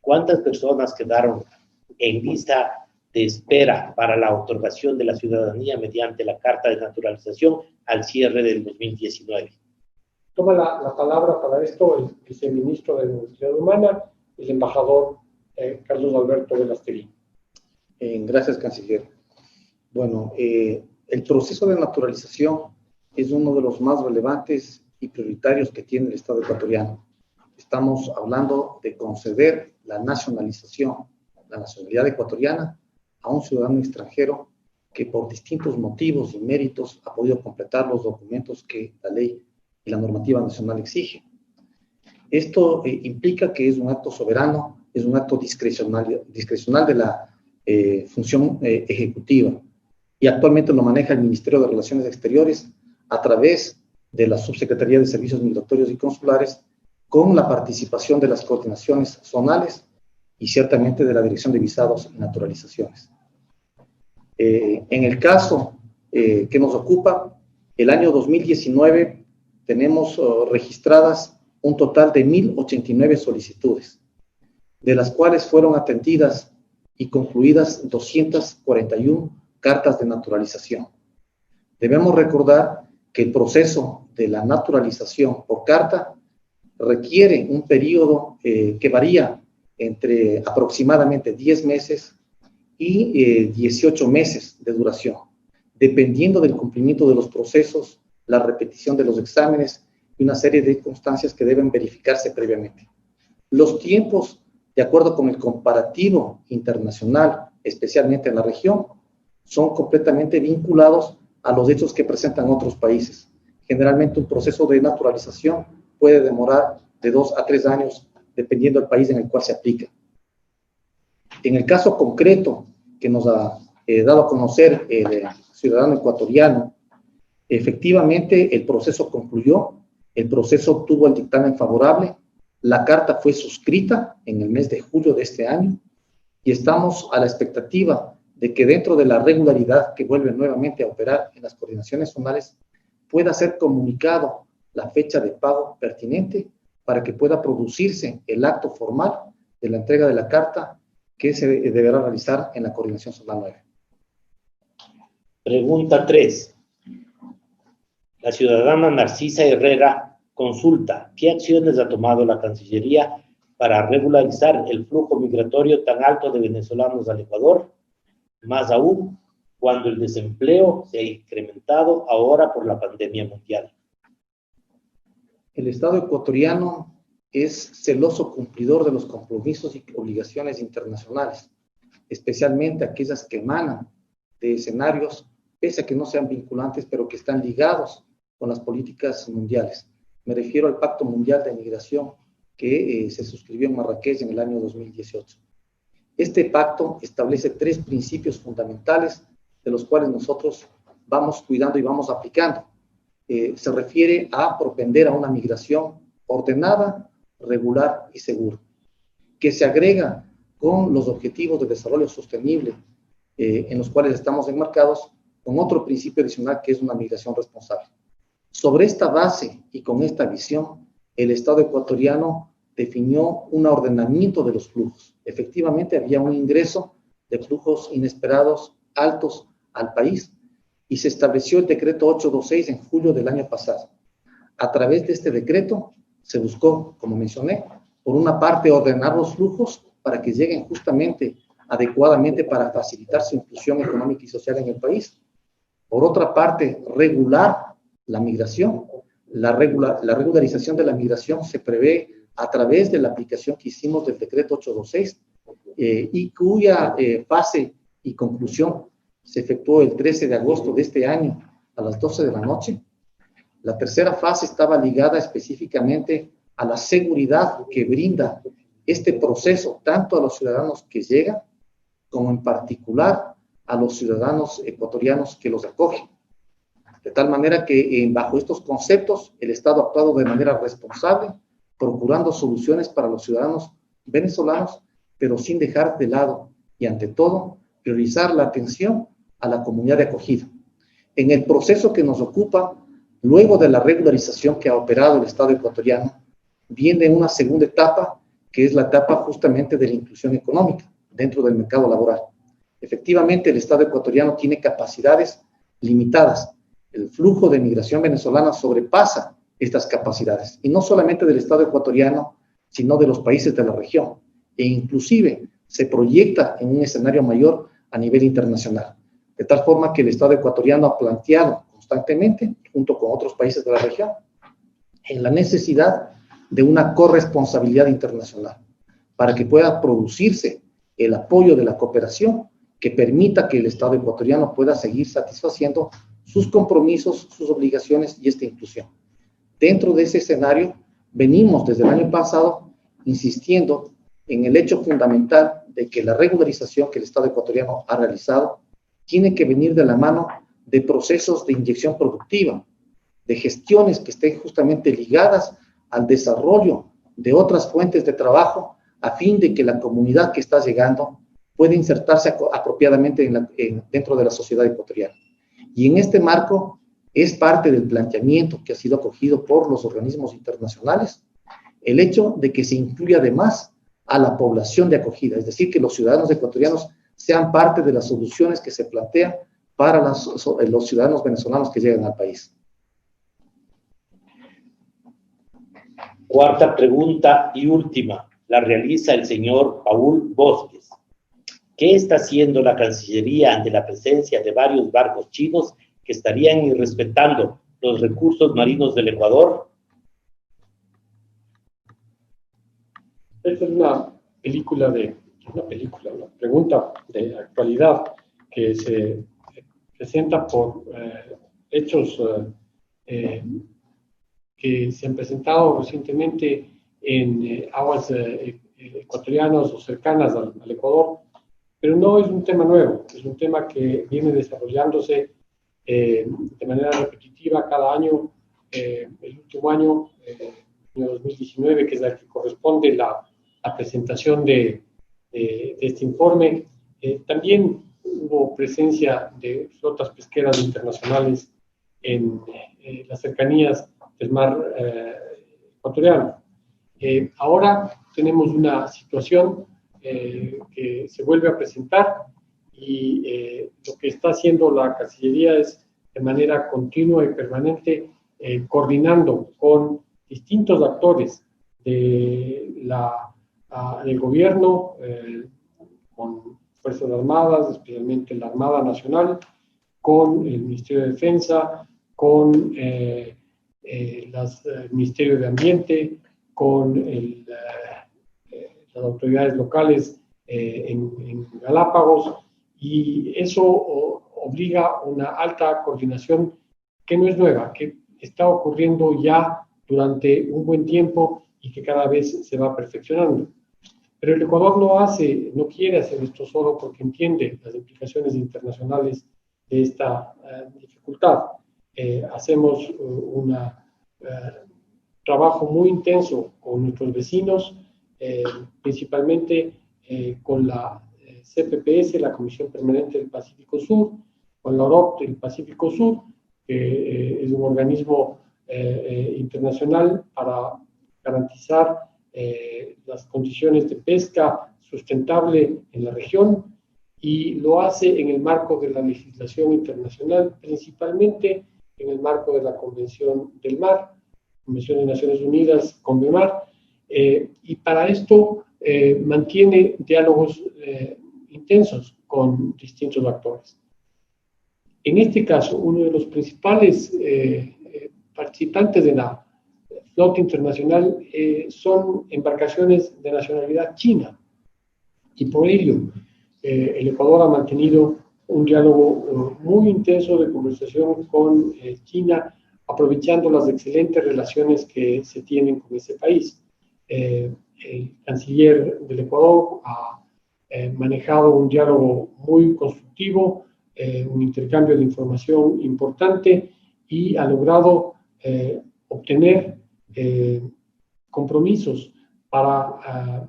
¿Cuántas personas quedaron en lista de espera para la otorgación de la ciudadanía mediante la Carta de Naturalización al cierre del 2019? Toma la palabra para esto el viceministro de Movilidad Humana, el embajador Carlos Alberto Velasteguín. Gracias, canciller. Bueno, el proceso de naturalización es uno de los más relevantes y prioritarios que tiene el Estado ecuatoriano. estamos hablando de conceder la nacionalización, la nacionalidad ecuatoriana a un ciudadano extranjero que por distintos motivos y méritos ha podido completar los documentos que la ley y la normativa nacional exige. Esto implica que es un acto soberano, es un acto discrecional de la función ejecutiva, y actualmente lo maneja el Ministerio de Relaciones Exteriores a través de la Subsecretaría de Servicios Migratorios y Consulares, con la participación de las coordinaciones zonales y ciertamente de la Dirección de Visados y Naturalizaciones. En el caso que nos ocupa, el año 2019 tenemos registradas un total de 1.089 solicitudes, de las cuales fueron atendidas y concluidas 241 cartas de naturalización. Debemos recordar que el proceso de la naturalización por carta requiere un periodo que varía entre aproximadamente 10 meses y 18 meses de duración, dependiendo del cumplimiento de los procesos, la repetición de los exámenes y una serie de circunstancias que deben verificarse previamente. Los tiempos, de acuerdo con el comparativo internacional, especialmente en la región, son completamente vinculados a los hechos que presentan otros países. Generalmente un proceso de naturalización puede demorar de 2 a 3 años, dependiendo del país en el cual se aplica. En el caso concreto que nos ha dado a conocer el ciudadano ecuatoriano, efectivamente el proceso concluyó, el proceso obtuvo el dictamen favorable, la carta fue suscrita en el mes de julio de este año y estamos a la expectativa de que dentro de la regularidad que vuelve nuevamente a operar en las coordinaciones zonales pueda ser comunicado la fecha de pago pertinente para que pueda producirse el acto formal de la entrega de la carta que se deberá realizar en la coordinación zonal 9. Pregunta 3. La ciudadana Narcisa Herrera consulta: ¿qué acciones ha tomado la Cancillería para regularizar el flujo migratorio tan alto de venezolanos al Ecuador? Más aún, cuando el desempleo se ha incrementado ahora por la pandemia mundial. El Estado ecuatoriano es celoso cumplidor de los compromisos y obligaciones internacionales, especialmente aquellas que emanan de escenarios, pese a que no sean vinculantes, pero que están ligados con las políticas mundiales. Me refiero al Pacto Mundial de Migración que se suscribió en Marrakech en el año 2018. Este pacto establece 3 principios fundamentales de los cuales nosotros vamos cuidando y vamos aplicando. Se refiere a propender a una migración ordenada, regular y segura, que se agrega con los objetivos de desarrollo sostenible en los cuales estamos enmarcados, con otro principio adicional que es una migración responsable. Sobre esta base y con esta visión, el Estado ecuatoriano definió un ordenamiento de los flujos. Efectivamente, había un ingreso de flujos inesperados altos al país y se estableció el decreto 826 en julio del año pasado. A través de este decreto se buscó, como mencioné, por una parte ordenar los flujos para que lleguen justamente adecuadamente para facilitar su inclusión económica y social en el país. Por otra parte, regular la migración. La regularización de la migración se prevé a través de la aplicación que hicimos del decreto 826 y cuya fase y conclusión se efectuó el 13 de agosto de este año a las 12 de la noche. La tercera fase estaba ligada específicamente a la seguridad que brinda este proceso tanto a los ciudadanos que llegan como en particular a los ciudadanos ecuatorianos que los acogen. De tal manera que bajo estos conceptos el Estado ha actuado de manera responsable, procurando soluciones para los ciudadanos venezolanos, pero sin dejar de lado y ante todo priorizar la atención a la comunidad de acogida. En el proceso que nos ocupa, luego de la regularización que ha operado el Estado ecuatoriano, viene una segunda etapa, que es la etapa justamente de la inclusión económica dentro del mercado laboral. Efectivamente, el Estado ecuatoriano tiene capacidades limitadas. El flujo de migración venezolana sobrepasa estas capacidades, y no solamente del Estado ecuatoriano, sino de los países de la región, e inclusive se proyecta en un escenario mayor a nivel internacional, de tal forma que el Estado ecuatoriano ha planteado constantemente, junto con otros países de la región, en la necesidad de una corresponsabilidad internacional, para que pueda producirse el apoyo de la cooperación que permita que el Estado ecuatoriano pueda seguir satisfaciendo sus compromisos, sus obligaciones y esta inclusión. Dentro de ese escenario, venimos desde el año pasado insistiendo en el hecho fundamental de que la regularización que el Estado ecuatoriano ha realizado tiene que venir de la mano de procesos de inyección productiva, de gestiones que estén justamente ligadas al desarrollo de otras fuentes de trabajo a fin de que la comunidad que está llegando pueda insertarse apropiadamente dentro de la sociedad ecuatoriana. Y en este marco es parte del planteamiento que ha sido acogido por los organismos internacionales el hecho de que se incluya además a la población de acogida, es decir, que los ciudadanos ecuatorianos sean parte de las soluciones que se plantean para los ciudadanos venezolanos que llegan al país. Cuarta pregunta y última, la realiza el señor Paul Bosques. ¿Qué está haciendo la Cancillería ante la presencia de varios barcos chinos que estarían irrespetando los recursos marinos del Ecuador? Esta es una pregunta de actualidad que se presenta por hechos que se han presentado recientemente en aguas ecuatorianas o cercanas al Ecuador, pero no es un tema nuevo, es un tema que viene desarrollándose de manera repetitiva cada año. El último año, año 2019, que es el que corresponde la presentación de este informe, también hubo presencia de flotas pesqueras internacionales en las cercanías del mar ecuatoriano. Ahora tenemos una situación que se vuelve a presentar y lo que está haciendo la Cancillería es de manera continua y permanente coordinando con distintos actores del gobierno, con Fuerzas Armadas, especialmente la Armada Nacional, con el Ministerio de Defensa, con el Ministerio de Ambiente, con las autoridades locales en Galápagos, y eso obliga una alta coordinación que no es nueva, que está ocurriendo ya durante un buen tiempo y que cada vez se va perfeccionando. Pero el Ecuador no quiere hacer esto solo porque entiende las implicaciones internacionales de esta dificultad. Hacemos un trabajo muy intenso con nuestros vecinos, principalmente con la CPPS, la Comisión Permanente del Pacífico Sur, con la OROP del Pacífico Sur, que es un organismo internacional para garantizar las condiciones de pesca sustentable en la región, y lo hace en el marco de la legislación internacional, principalmente en el marco de la Convención del Mar, Convención de Naciones Unidas, CONVEMAR, y para esto mantiene diálogos intensos con distintos actores. En este caso, uno de los principales participantes de la flota internacional son embarcaciones de nacionalidad china, y por ello el Ecuador ha mantenido un diálogo muy intenso de conversación con China, aprovechando las excelentes relaciones que se tienen con ese país. El canciller del Ecuador ha manejado un diálogo muy constructivo, un intercambio de información importante, y ha logrado obtener compromisos para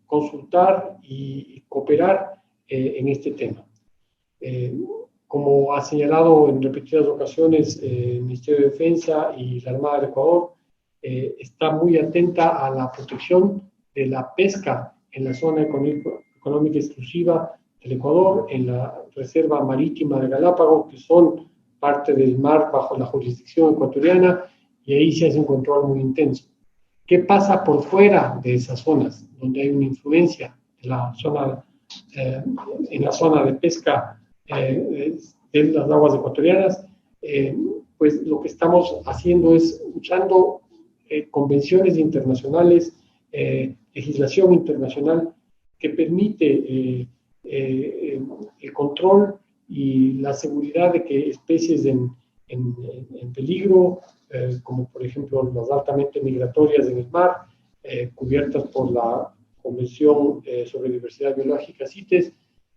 consultar y cooperar en este tema. Como ha señalado en repetidas ocasiones el Ministerio de Defensa y la Armada del Ecuador, está muy atenta a la protección de la pesca en la zona económica exclusiva del Ecuador, en la Reserva Marítima de Galápagos, que son parte del mar bajo la jurisdicción ecuatoriana, y ahí se hace un control muy intenso. ¿Qué pasa por fuera de esas zonas, donde hay una influencia de la zona, en la zona de pesca de las aguas ecuatorianas? Pues lo que estamos haciendo es usando convenciones internacionales, legislación internacional que permite el control y la seguridad de que especies en peligro, como por ejemplo las altamente migratorias en el mar, cubiertas por la Convención sobre Diversidad Biológica, CITES,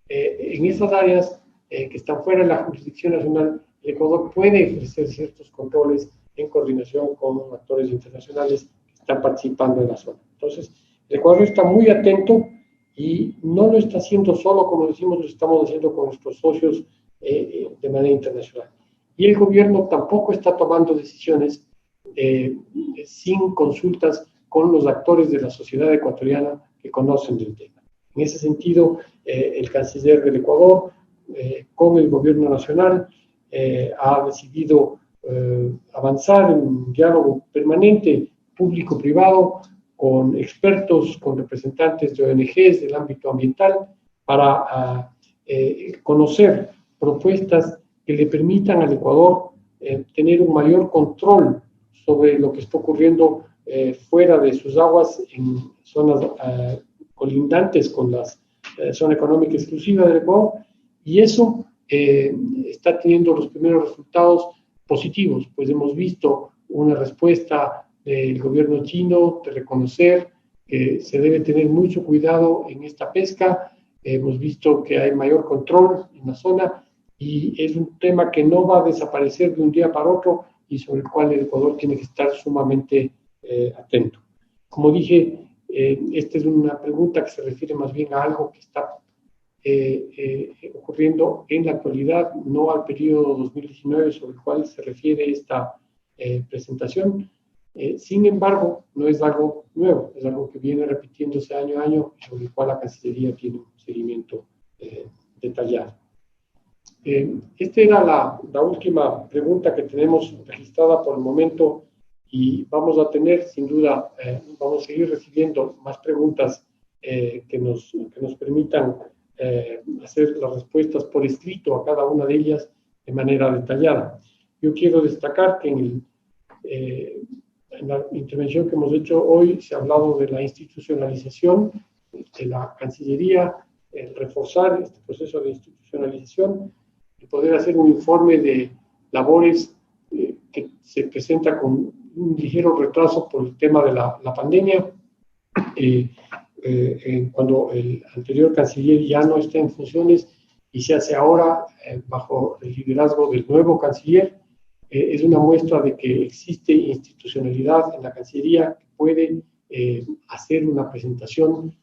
en esas áreas que están fuera de la jurisdicción nacional, el Ecuador puede ejercer ciertos controles en coordinación con actores internacionales que están participando en la zona. Entonces, el Ecuador está muy atento y no lo está haciendo solo, como decimos, lo estamos haciendo con nuestros socios de manera internacional. Y el gobierno tampoco está tomando decisiones sin consultas con los actores de la sociedad ecuatoriana que conocen del tema. En ese sentido, el canciller del Ecuador, con el gobierno nacional, ha decidido avanzar en un diálogo permanente público-privado con expertos, con representantes de ONGs del ámbito ambiental para conocer propuestas que le permitan al Ecuador tener un mayor control sobre lo que está ocurriendo fuera de sus aguas en zonas colindantes con la zona económica exclusiva del Ecuador, y eso está teniendo los primeros resultados positivos, pues hemos visto una respuesta del gobierno chino de reconocer que se debe tener mucho cuidado en esta pesca, hemos visto que hay mayor control en la zona y es un tema que no va a desaparecer de un día para otro y sobre el cual el Ecuador tiene que estar sumamente atento. Como dije, esta es una pregunta que se refiere más bien a algo que está ocurriendo en la actualidad, no al periodo 2019 sobre el cual se refiere esta presentación. Sin embargo, no es algo nuevo, es algo que viene repitiéndose año a año y sobre el cual la Cancillería tiene un seguimiento detallado. Esta era la última pregunta que tenemos registrada por el momento y vamos a tener, sin duda, vamos a seguir recibiendo más preguntas que nos permitan hacer las respuestas por escrito a cada una de ellas de manera detallada. Yo quiero destacar que en la intervención que hemos hecho hoy se ha hablado de la institucionalización de la Cancillería, el reforzar este proceso de institucionalización y poder hacer un informe de labores que se presenta con un ligero retraso por el tema de la pandemia. Cuando el anterior canciller ya no está en funciones y se hace ahora bajo el liderazgo del nuevo canciller, es una muestra de que existe institucionalidad en la Cancillería que puede hacer una presentación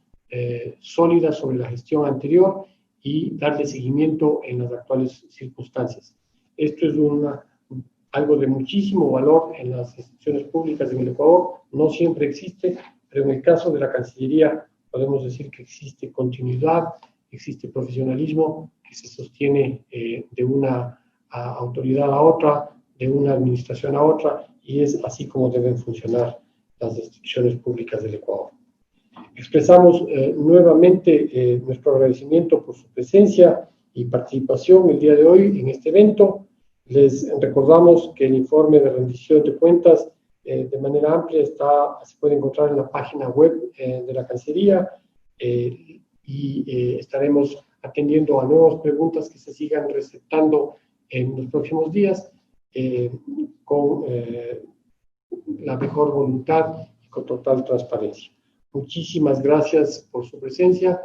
sólida sobre la gestión anterior y darle seguimiento en las actuales circunstancias. Esto es algo de muchísimo valor en las instituciones públicas en el Ecuador, no siempre existe, pero en el caso de la Cancillería podemos decir que existe continuidad, existe profesionalismo que se sostiene de una autoridad a otra, de una administración a otra, y es así como deben funcionar las instituciones públicas del Ecuador. Expresamos nuevamente nuestro agradecimiento por su presencia y participación el día de hoy en este evento. Les recordamos que el informe de rendición de cuentas de manera amplia se puede encontrar en la página web de la Cancillería y estaremos atendiendo a nuevas preguntas que se sigan receptando en los próximos días con la mejor voluntad y con total transparencia. Muchísimas gracias por su presencia.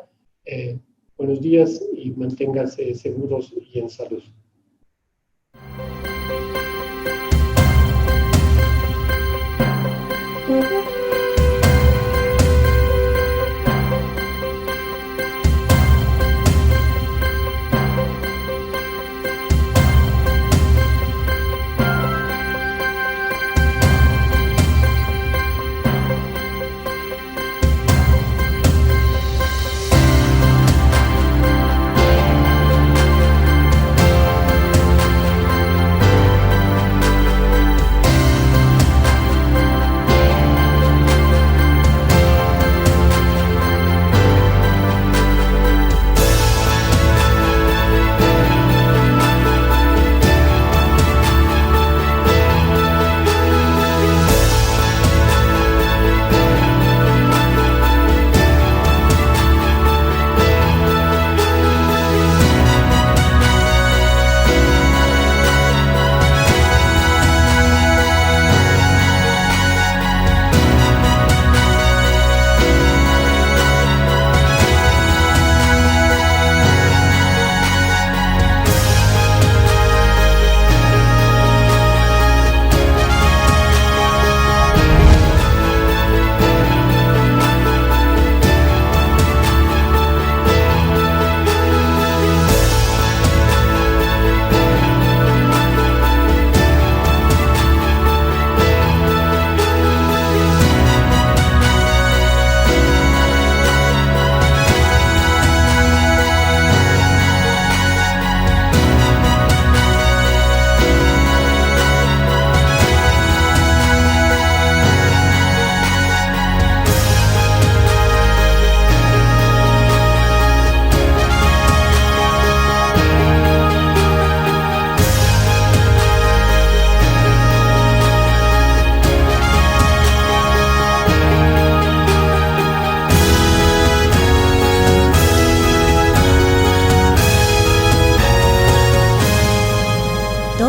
Buenos días y manténganse seguros y en salud.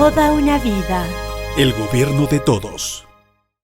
Toda una vida. El gobierno de todos.